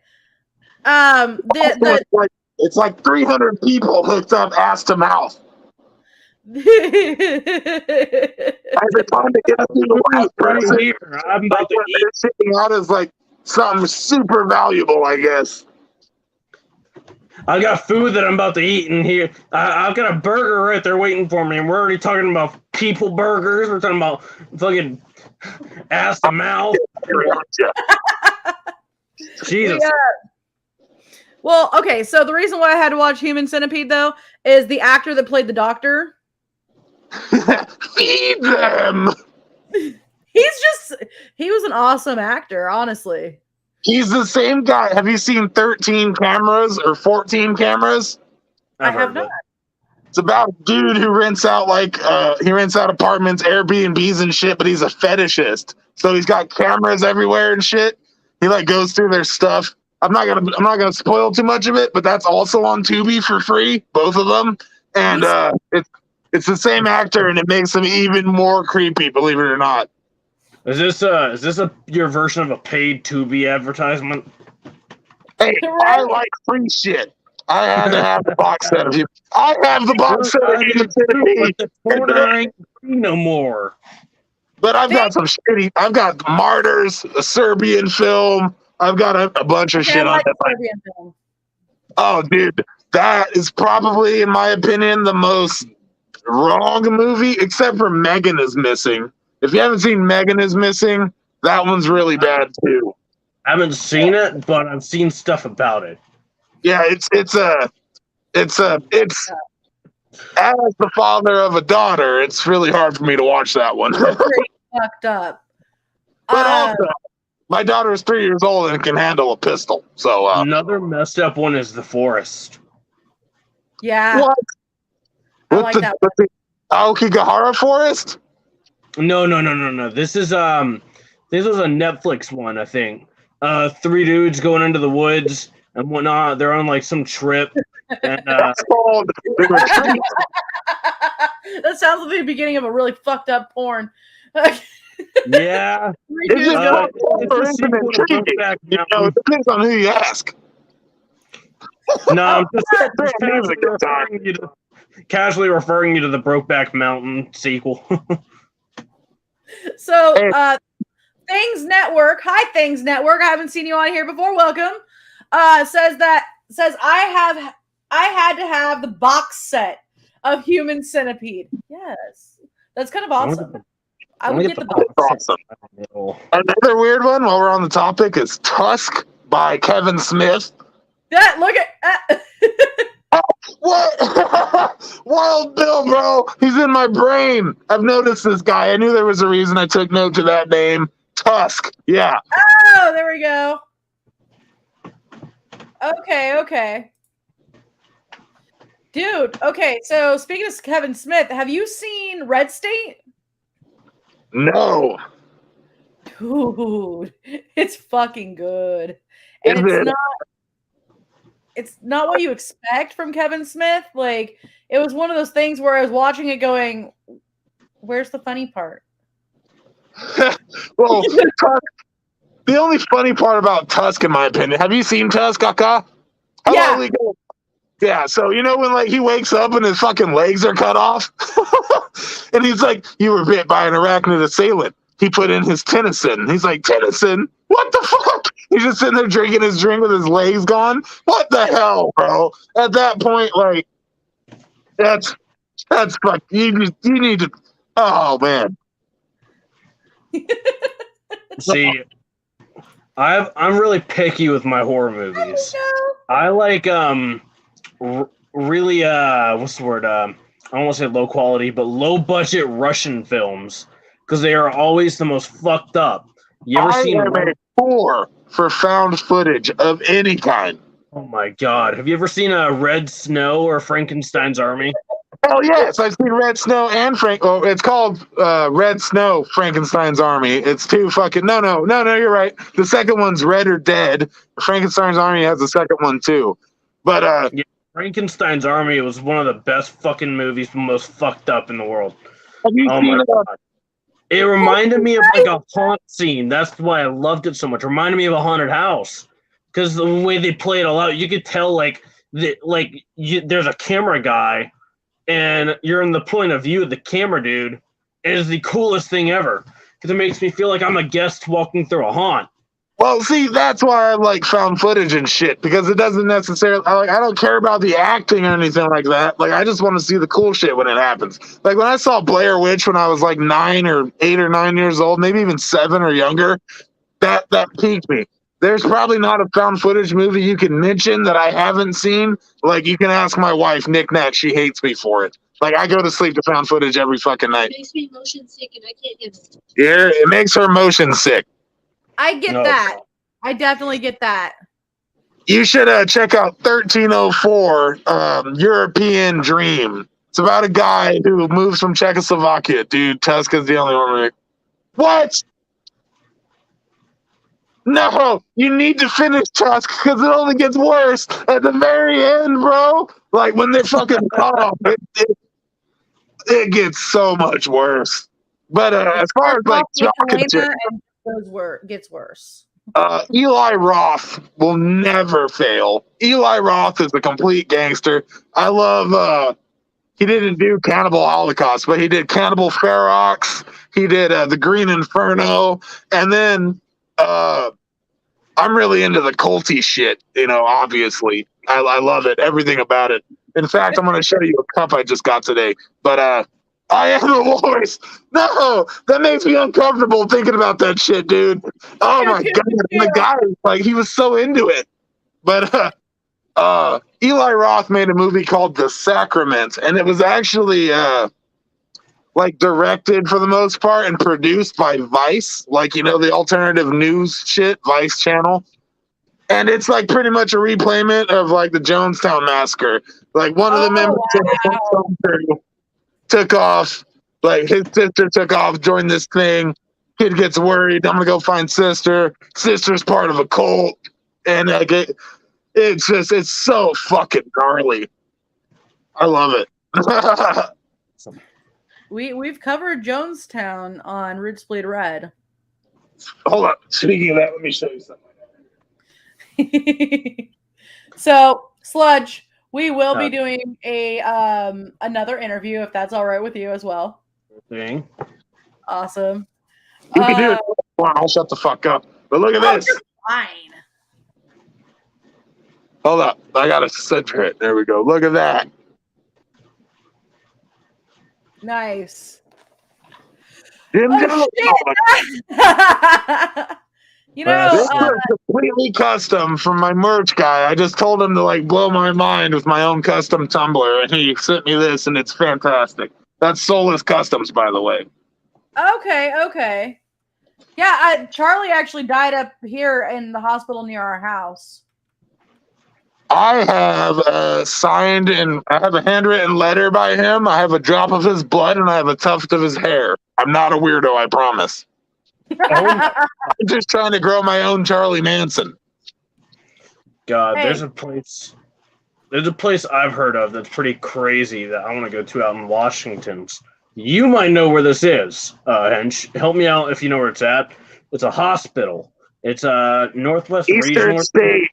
It's like 300 people hooked up ass to mouth. By the time to get up to the last person, Here, I'm about to eat. they're sitting out as like something super valuable, I guess. I got food that I'm about to eat in here. I've got a burger right there waiting for me, and we're already talking about people burgers. We're talking about fucking ass to mouth. Jesus. Well, okay, so the reason why I had to watch Human Centipede, though, is the actor that played the doctor. Feed them! He was an awesome actor, honestly. He's the same guy. Have you seen 13 cameras or 14 cameras? I have not. It's about a dude who rents out apartments, Airbnbs and shit, but he's a fetishist. So he's got cameras everywhere and shit. He like goes through their stuff. I'm not gonna spoil too much of it, but that's also on Tubi for free, both of them. And it's the same actor, and it makes him even more creepy, believe it or not. Is this your version of a paid Tubi advertisement? Hey, I like free shit. I had to have the box set of you. I have the box set of you. The corner ain't free no more. But I've got some shitty. I've got Martyrs, a Serbian film. I've got a bunch of shit on that. Serbian film. Oh, dude, that is probably, in my opinion, the most wrong movie, except for Megan is Missing. If you haven't seen Megan is Missing, that one's really bad too. I haven't seen it, but I've seen stuff about it. Yeah, it's as the father of a daughter, it's really hard for me to watch that one. Pretty fucked up. But also, my daughter is 3 years old and can handle a pistol. So another messed up one is The Forest. Yeah. What? I like that with the Aokigahara Forest? No. This was a Netflix one, I think. 3 dudes going into the woods and whatnot. They're on like some trip. And, That's called The Retreat. That sounds like the beginning of a really fucked up porn. Yeah. It's a sequel to Brokeback Mountain. It depends on who you ask. No, I'm just casually referring you to the Brokeback Mountain sequel. So, Things Network, hi Things Network, I haven't seen you on here before. Welcome. Says I had to have the box set of Human Centipede. Yes, that's kind of awesome. I would get the box set. Awesome. Another weird one while we're on the topic is Tusk by Kevin Smith. Yeah, look at what? Wild Bill, bro. He's in my brain. I've noticed this guy. I knew there was a reason I took note to that name. Tusk. Yeah. Oh, there we go. Okay. Dude, okay, so speaking of Kevin Smith, have you seen Red State? No. Dude, it's fucking good. And it's not what you expect from Kevin Smith. Like, it was one of those things where I was watching it going, where's the funny part? Well, the only funny part about Tusk, in my opinion, have you seen Tusk, Akka? Yeah. Yeah, so you know when like he wakes up and his fucking legs are cut off? And he's like, you were bit by an arachnid assailant. he put in his Tennyson. He's like, Tennyson? What the fuck? He's just sitting there drinking his drink with his legs gone. What the hell, bro? At that point, like, that's fuck. You need to. Oh man. See, I'm really picky with my horror movies. I like really what's the word? I don't want to say low quality, but low budget Russian films because they are always the most fucked up. You ever seen a whore for found footage of any kind? Oh my god! Have you ever seen a Red Snow or Frankenstein's Army? Hell yes, I've seen Red Snow and Oh, it's called Red Snow, Frankenstein's Army. It's two fucking no. You're right. The second one's Red or Dead. Frankenstein's Army has the second one too. But yeah, Frankenstein's Army was one of the best fucking movies, most fucked up in the world. Have you seen my god! It reminded me of like a haunt scene. That's why I loved it so much. It reminded me of a haunted house because the way they play it all out, you could tell there's a camera guy. And you're in the point of view of the camera dude. It is the coolest thing ever because it makes me feel like I'm a guest walking through a haunt. Well, see, that's why I like found footage and shit because it doesn't necessarily. I don't care about the acting or anything like that. Like, I just want to see the cool shit when it happens. Like when I saw Blair Witch when I was like 8 or 9 years old, maybe even 7 or younger, that piqued me. There's probably not a found footage movie you can mention that I haven't seen. Like, you can ask my wife, Nick Nack. She hates me for it. Like, I go to sleep to found footage every fucking night. It makes me motion sick, and I can't handle it. Yeah, it makes her motion sick. I get that. I definitely get that. You should check out 1304, European Dream. It's about a guy who moves from Czechoslovakia. Dude, Tuska's the only one. What? No, you need to finish Tusk because it only gets worse at the very end, bro. Like when they fucking it gets so much worse. But as far as like gets worse. Eli Roth will never fail. Eli Roth is a complete gangster. I love. He didn't do Cannibal Holocaust, but he did Cannibal Ferox. He did The Green Inferno, and then. I'm really into the culty shit, obviously. I love it, everything about it. In fact, I'm going to show you a cup I just got today. But I am the voice. No, that makes me uncomfortable thinking about that shit, dude. Oh, my God. The guy, like, he was so into it. But Eli Roth made a movie called The Sacrament, and it was actually... like directed for the most part and produced by Vice, like, the alternative news shit, Vice channel. And it's like pretty much a replayment of like the Jonestown Massacre. Like one of the members took off, like his sister took off, joined this thing. Kid gets worried. I'm going to go find sister. Sister's part of a cult. And like it's so fucking gnarly. I love it. We've covered Jonestown on Roots Bleed Red. Hold on. Speaking of that, let me show you something. So, Sludge, we will be doing a another interview if that's all right with you as well. Thing. Awesome. You can do it. I'll shut the fuck up. But look at this. Fine. Hold up. I got to center it. There we go. Look at that. Nice. This is completely custom from my merch guy. I just told him to like blow my mind with my own custom tumbler, and he sent me this, and it's fantastic. That's Soulless Customs, by the way. Okay. Yeah, Charlie actually died up here in the hospital near our house. I have signed and I have a handwritten letter by him. I have a drop of his blood and I have a tuft of his hair. I'm not a weirdo, I promise. I'm just trying to grow my own Charlie Manson. God, there's a place I've heard of that's pretty crazy that I want to go to out in Washington. You might know where this is, and help me out if you know where it's at. It's a hospital. It's Northwest Eastern State.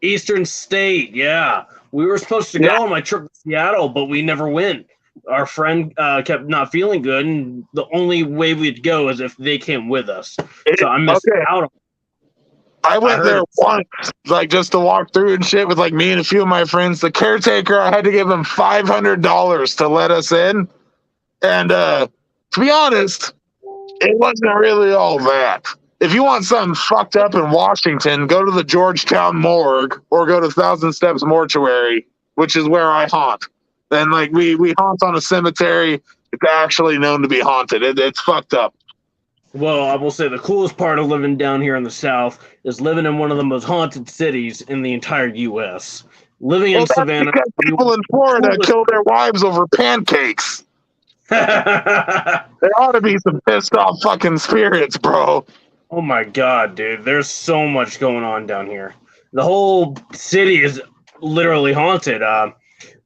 Eastern State, yeah. We were supposed to go on my trip to Seattle, but we never went. our friend kept not feeling good, and the only way we'd go is if they came with us. So I missed out on. I went there once, like just to walk through and shit with like me and a few of my friends. The caretaker, I had to give him $500 to let us in, and to be honest, it wasn't really all that. If you want something fucked up in Washington, go to the Georgetown morgue or go to Thousand Steps Mortuary, which is where I haunt. And like we haunt on a cemetery. It's actually known to be haunted. It's fucked up. Well, I will say the coolest part of living down here in the South is living in one of the most haunted cities in the entire U.S. Living in Savannah. Because people in Florida kill their wives over pancakes. There ought to be some pissed off fucking spirits, bro. Oh my god, dude. There's so much going on down here. The whole city is literally haunted.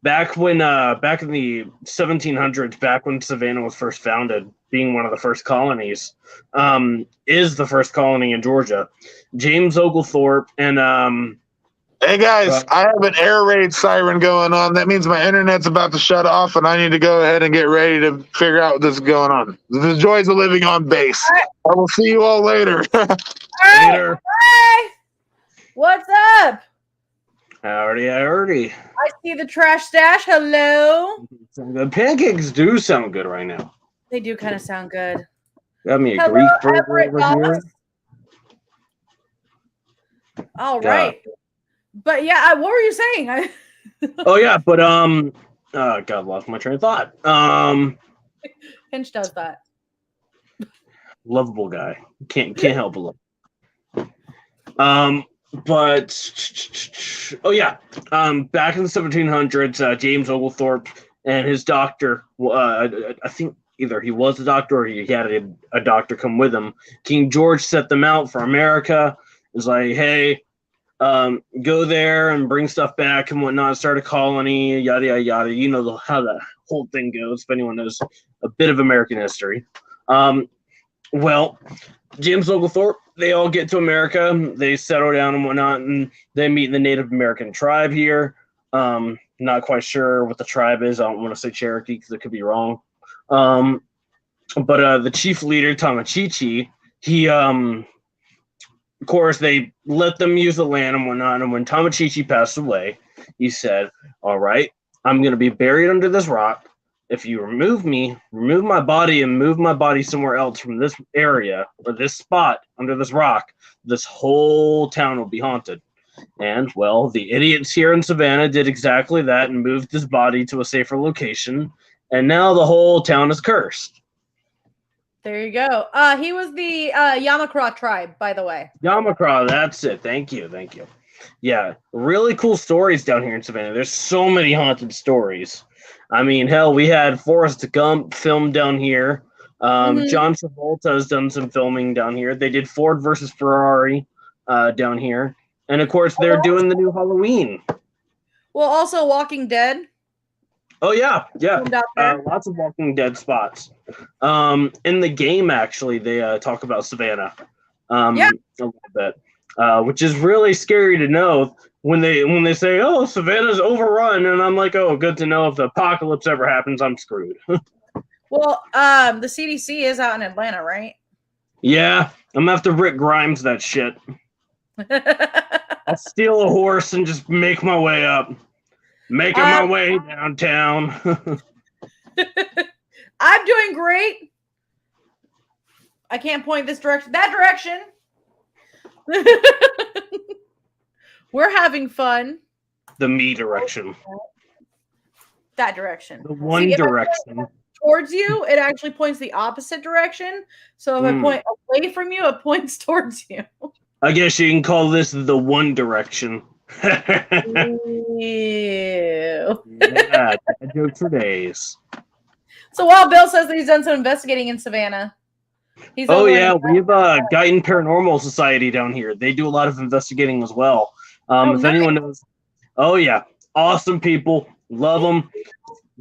Back in the 1700s, back when Savannah was first founded, being one of the first colonies, is the first colony in Georgia. James Oglethorpe and hey guys, I have an air raid siren going on. That means my internet's about to shut off, and I need to go ahead and get ready to figure out what this is going on. The joys of living on base. I will see you all later. Later. Hi. What's up? Howdy. I see the trash stash. Hello. The pancakes do sound good right now. They do kind of sound good. Got me a Hello, Greek burger Everett over here. Dallas. All right. But yeah, what were you saying? Oh yeah, but God, lost my train of thought. Finch does that. Lovable guy. Can't help but love. But oh yeah, back in the 1700s, James Oglethorpe and his doctor. I think either he was a doctor or he had a doctor come with him. King George set them out for America. It was like, hey, go there and bring stuff back and whatnot. Start a colony, yada yada yada. You know how the whole thing goes. If anyone knows a bit of American history, well, James Oglethorpe, they all get to America. They settle down and whatnot, and they meet the Native American tribe here. Not quite sure what the tribe is. I don't want to say Cherokee because it could be wrong. But the chief leader, Tamachichi, he of course, they let them use the land and whatnot. And when Tamachichi passed away, he said, all right, I'm going to be buried under this rock. If you remove my body and move my body somewhere else from this area or this spot under this rock, this whole town will be haunted. And, well, the idiots here in Savannah did exactly that and moved his body to a safer location. And now the whole town is cursed. There you go. He was the Yamakra tribe, by the way. Yamakra, that's it. Thank you. Yeah, really cool stories down here in Savannah. There's so many haunted stories. I mean, hell, we had Forrest Gump filmed down here. John Travolta has done some filming down here. They did Ford versus Ferrari down here. And, of course, they're doing the new Halloween. Well, also Walking Dead. Oh, yeah. Lots of Walking Dead spots. In the game, actually, they talk about Savannah a little bit, which is really scary to know when they say, oh, Savannah's overrun. And I'm like, oh, good to know if the apocalypse ever happens, I'm screwed. Well, the CDC is out in Atlanta, right? Yeah, I'm going to have to Rick Grimes that shit. I'll steal a horse and just make my way up. Making my way downtown. I'm doing great. I can't point this direction. That direction. We're having fun. The me direction. That direction. The one direction. Towards you, it actually points the opposite direction. So if I point away from you, it points towards you. I guess you can call this the one direction. Ew. Yeah, that joke for days. So while Bill says that he's done some investigating in Savannah, we have Guyton Paranormal Society down here. They do a lot of investigating as well. If anyone knows, awesome people, love them.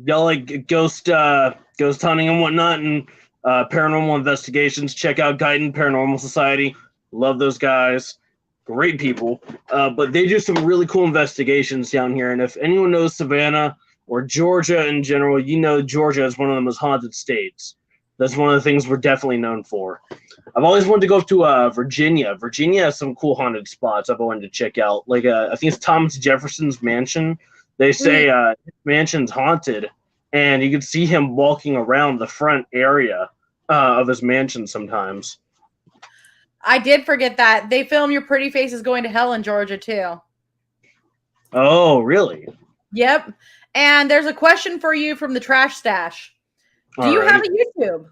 Y'all like ghost hunting and whatnot, and paranormal investigations. Check out Guyton Paranormal Society. Love those guys. Great people. But they do some really cool investigations down here. And if anyone knows Savannah, or Georgia in general, you know Georgia is one of the most haunted states. That's one of the things we're definitely known for. I've always wanted to go to Virginia. Virginia has some cool haunted spots I've wanted to check out. Like I think it's Thomas Jefferson's mansion. They say his mansion's haunted, and you can see him walking around the front area of his mansion sometimes. I did forget that. They film Your Pretty Face is Going to Hell in Georgia, too. Oh, really? Yep. And there's a question for you from the Trash Stash. Do you have a YouTube?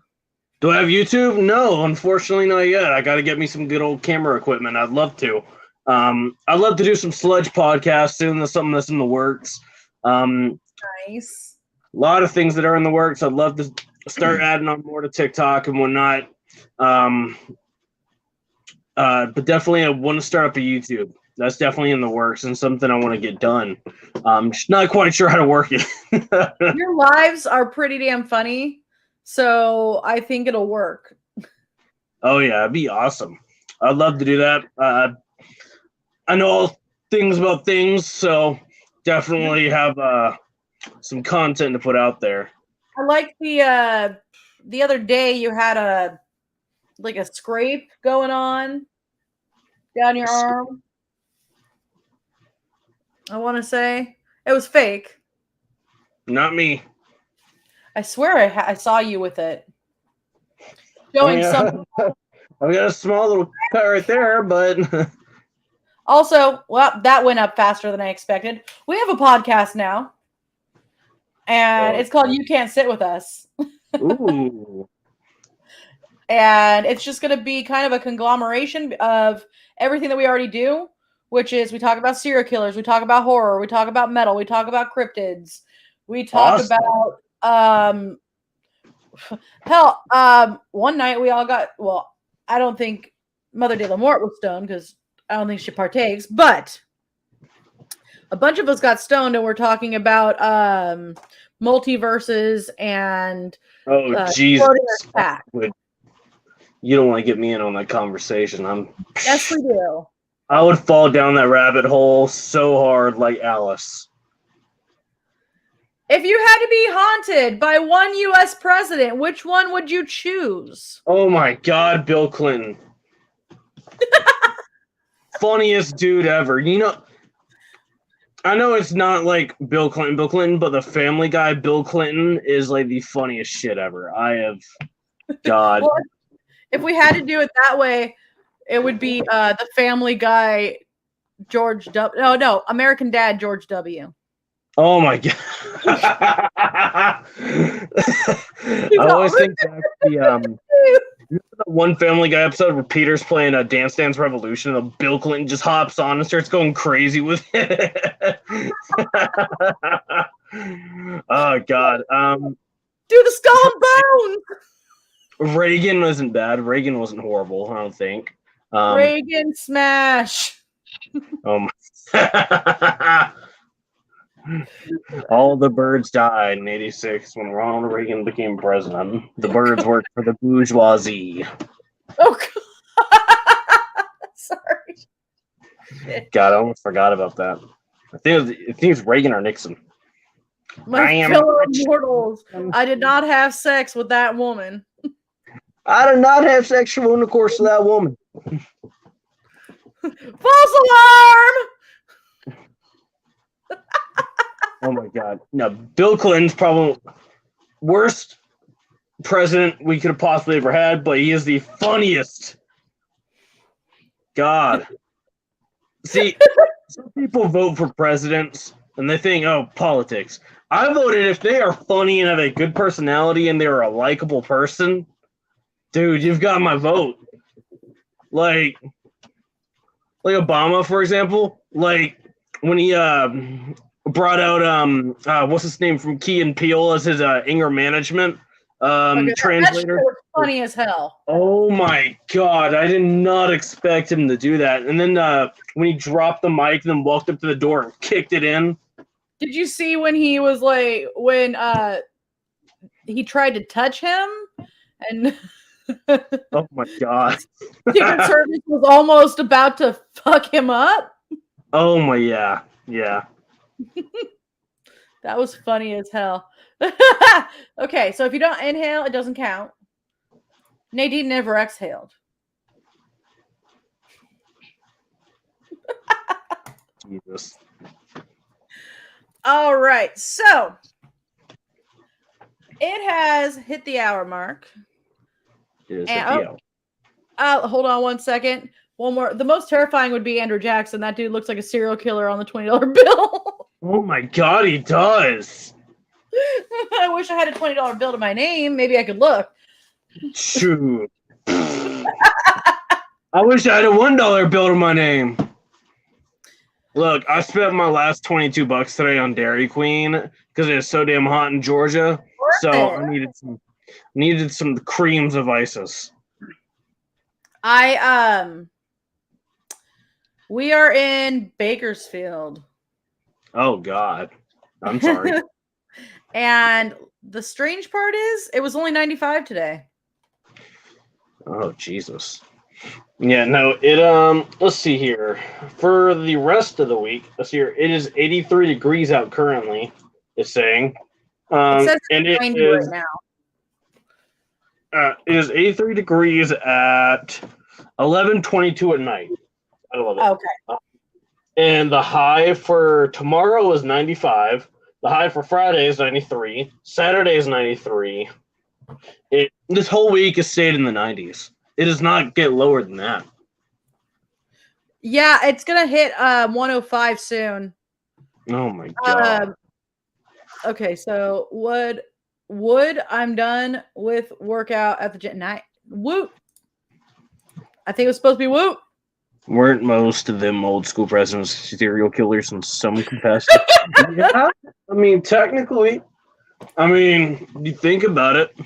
Do I have YouTube? No, unfortunately not yet. I got to get me some good old camera equipment. I'd love to. I'd love to do some sludge podcasts soon. That's something that's in the works. Nice. A lot of things that are in the works. I'd love to start adding on more to TikTok and whatnot. But definitely I want to start up a YouTube. That's definitely in the works and something I want to get done. Just not quite sure how to work it. Your lives are pretty damn funny, so I think it'll work. Oh yeah, it'd be awesome. I'd love to do that. I know all things about things, so definitely have some content to put out there. I like the other day you had a scrape going on down your arm. I want to say it was fake. Not me. I swear I saw you with it. Showing something. I've got a small little cut right there, but also, well, that went up faster than I expected. We have a podcast now, and it's called You Can't Sit With Us. Ooh. And it's just going to be kind of a conglomeration of everything that we already do, which is we talk about serial killers, we talk about horror, we talk about metal, we talk about cryptids, we talk about one night we all got, well, I don't think Mother de la Mort was stoned because I don't think she partakes, but a bunch of us got stoned and we're talking about multiverses and Jesus. You don't want to get me in on that conversation. Yes, we do. I would fall down that rabbit hole so hard like Alice. If you had to be haunted by one U.S. president, which one would you choose? Oh my God, Bill Clinton. Funniest dude ever. You know, I know it's not like Bill Clinton, but the Family Guy Bill Clinton is like the funniest shit ever. God. Well, if we had to do it that way, it would be the Family Guy George W. No, American Dad George W. Oh my God. I always think that's the one Family Guy episode where Peter's playing a Dance Dance Revolution and Bill Clinton just hops on and starts going crazy with it. Oh God. Do the skull and bones. Reagan wasn't bad. Reagan wasn't horrible, I don't think. Reagan smash. All the birds died in '86 when Ronald Reagan became president. The birds worked for the bourgeoisie. Oh, God. Sorry. God, I almost forgot about that. I think it was Reagan or Nixon. My fellow mortals, I did not have sex with that woman. I did not have sexual intercourse with that woman. False alarm! Oh my God. No, Bill Clinton's probably worst president we could have possibly ever had, but he is the funniest. God. See, some people vote for presidents and they think, oh, politics. I voted if they are funny and have a good personality and they're a likable person. Dude, you've got my vote. Like Obama, for example, like when he brought out what's his name from Key and Peele as his anger management translator. That was funny as hell. Oh my God, I did not expect him to do that. And then when he dropped the mic and then walked up to the door and kicked it in. Did you see when he was like when he tried to touch him and oh my God. Secret Service was almost about to fuck him up? Oh my, yeah. That was funny as hell. Okay, so if you don't inhale, it doesn't count. Nadine never exhaled. Jesus. All right, so it has hit the hour mark. It is And, 50 hold on one second. One more. The most terrifying would be Andrew Jackson. That dude looks like a serial killer on the $20 bill. Oh my god, he does. I wish I had a $20 bill to my name. Maybe I could look. Shoot. I wish I had a $1 bill to my name. Look, I spent my last $22 today on Dairy Queen because it is so damn hot in Georgia. So I needed some creams of ISIS. We are in Bakersfield. Oh God. I'm sorry. And the strange part is it was only 95 today. Oh Jesus. Yeah, no, let's see here. For the rest of the week, let's see here. It is 83 degrees out currently, it's saying. It says and it 90 is right now. It is 83 degrees at 11:22 at night. I love it. Okay. And the high for tomorrow is 95. The high for Friday is 93. Saturday is 93. This whole week has stayed in the 90s. It does not get lower than that. Yeah, it's gonna hit 105 soon. Oh my God. Okay, so wood, I'm done with workout at the gym. Woot. I think it was supposed to be woot. Weren't most of them old school presidents serial killers in some capacity? Yeah, I mean, technically. I mean, you think about it.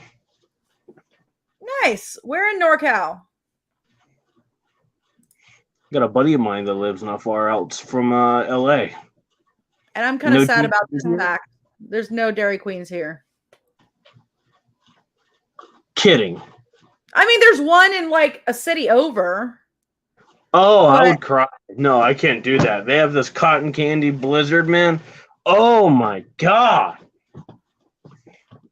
Nice. We're in NorCal. Got a buddy of mine that lives not far out from LA. And I'm kind of sad about this here? fact. There's no Dairy Queens here. Kidding. I mean, there's one in like a city over. Oh, I would cry. No, I can't do that. They have this cotton candy blizzard, man. Oh my God.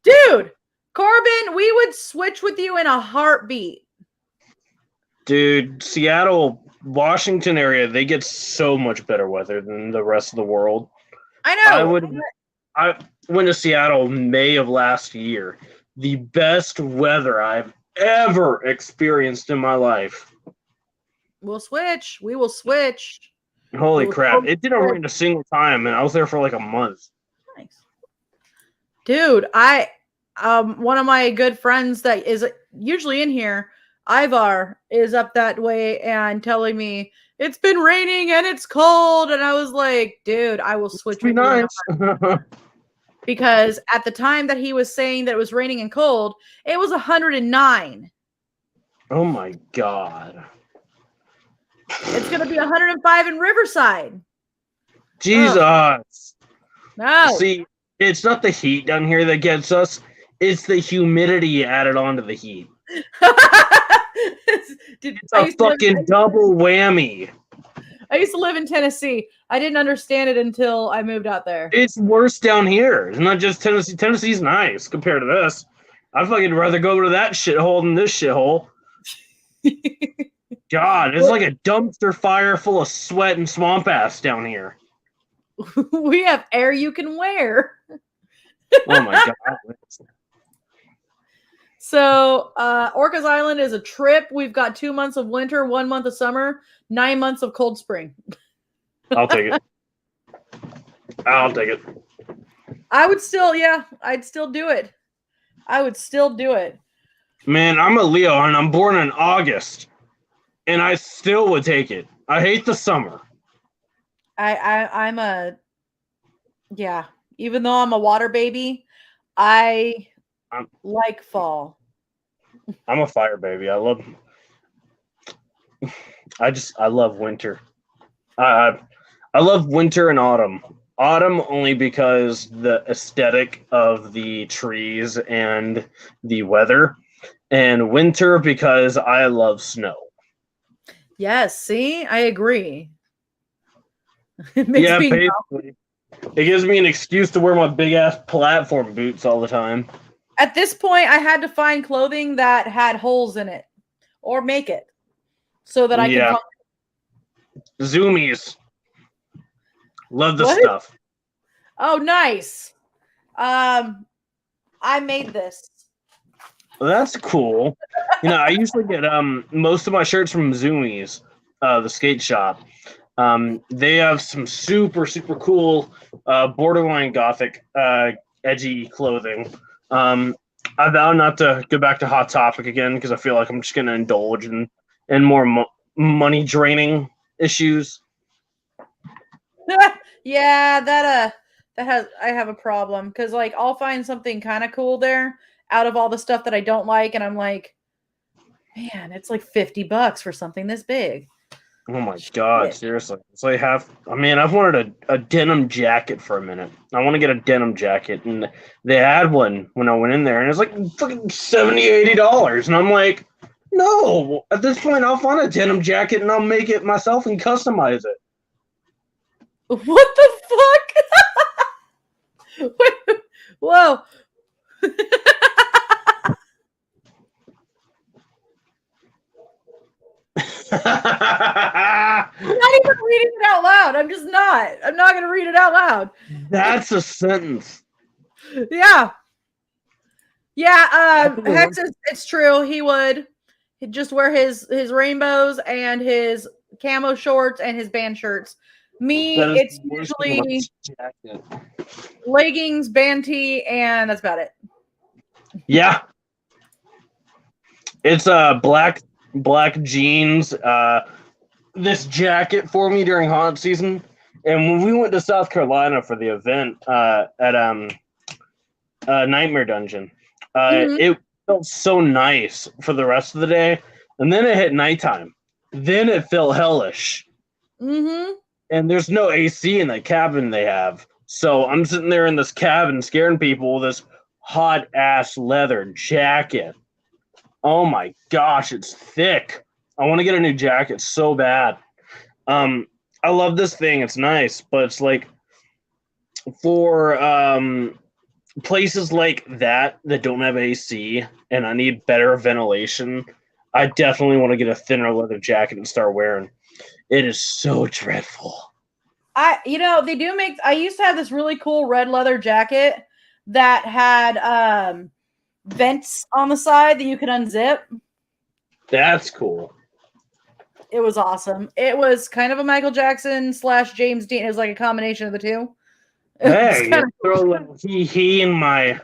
Dude, Corbin, we would switch with you in a heartbeat. Dude, Seattle, Washington area, they get so much better weather than the rest of the world. I know. I went to Seattle May of last year. The best weather I've ever experienced in my life. We'll switch. We will switch. Holy crap. It didn't rain a single time, and I was there for like a month. Nice. Dude, one of my good friends that is usually in here, Ivar, is up that way and telling me it's been raining and it's cold. And I was like, dude, I will switch with nice. you. Because at the time that he was saying that it was raining and cold, it was 109. Oh my God. It's going to be 105 in Riverside. Jesus. No. See, it's not the heat down here that gets us. It's the humidity added onto the heat. It's a fucking double whammy. I used to live in Tennessee. I didn't understand it until I moved out there. It's worse down here. It's not just Tennessee. Tennessee's nice compared to this. I'd fucking rather go to that shithole than this shithole. God, it's like a dumpster fire full of sweat and swamp ass down here. We have air you can wear. Oh my God. So, Orcas Island is a trip. We've got 2 months of winter, 1 month of summer, 9 months of cold spring. I'll take it. I'll take it. I'd still do it. I would still do it. Man, I'm a Leo and I'm born in August. And I still would take it. I hate the summer. Even though I'm a water baby, I like fall. I'm a fire baby. I love winter. I love winter and autumn. Autumn only because the aesthetic of the trees and the weather, and winter because I love snow. Yes, see, I agree. It makes me basically. It gives me an excuse to wear my big ass platform boots all the time. At this point, I had to find clothing that had holes in it, or make it, so that I Yeah. can. Zoomies. Love the What? stuff. Oh, nice. I made this. Well, that's cool. You know, I usually get most of my shirts from Zoomies, the skate shop. They have some super cool borderline gothic edgy clothing. I vow not to go back to Hot Topic again because I feel like I'm just going to indulge in more money draining issues. Yeah, that has I have a problem because like I'll find something kind of cool there out of all the stuff that I don't like, and I'm like, man, it's like $50 for something this big. Oh my god, seriously. It's like I've wanted a denim jacket for a minute. I want to get a denim jacket, and they had one when I went in there, and it's like fucking $70-$80. And I'm like, no, at this point I'll find a denim jacket and I'll make it myself and customize it. What the fuck? Whoa. I'm not even reading it out loud. I'm not going to read it out loud. That's a sentence. Yeah. Yeah, Hex it's true. He'd just wear his rainbows and his camo shorts and his band shirts. Me, it's usually leggings, band tee, and that's about it. Yeah. It's black jeans, this jacket for me during haunt season. And when we went to South Carolina for the event at Nightmare Dungeon, it felt so nice for the rest of the day. And then it hit nighttime. Then it felt hellish. Mm-hmm. And there's no AC in that cabin they have. So I'm sitting there in this cabin scaring people with this hot ass leather jacket. Oh my gosh, it's thick. I want to get a new jacket so bad. I love this thing. It's nice, but it's like for places like that don't have AC and I need better ventilation, I definitely want to get a thinner leather jacket and start wearing. It is so dreadful. They do make. I used to have this really cool red leather jacket that had vents on the side that you could unzip. That's cool. It was awesome. It was kind of a Michael Jackson / James Dean. It was like a combination of the two. Hey, you throw a little he in my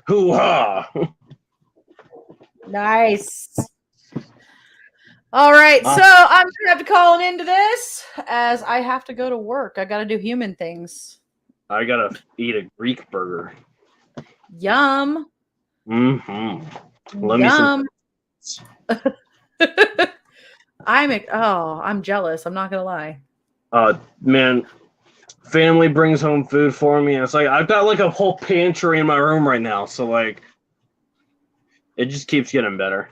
hoo-ha. Nice. All right, so I'm going to have to call an end to this as I have to go to work. I got to do human things. I got to eat a Greek burger. Yum. Mm-hmm. Let Yum. me I'm jealous. I'm not going to lie. Man, family brings home food for me, and it's like I've got like a whole pantry in my room right now, so like it just keeps getting better.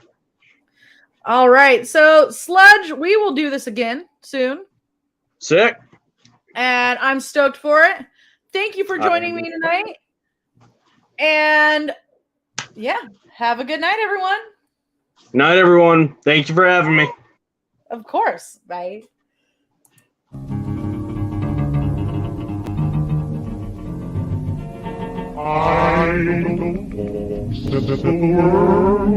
All right, so Sludge, we will do this again soon. Sick. And I'm stoked for it. Thank you for joining me tonight. And yeah, have a good night, everyone. Night, everyone. Thank you for having me. Of course. Bye. I don't know the world.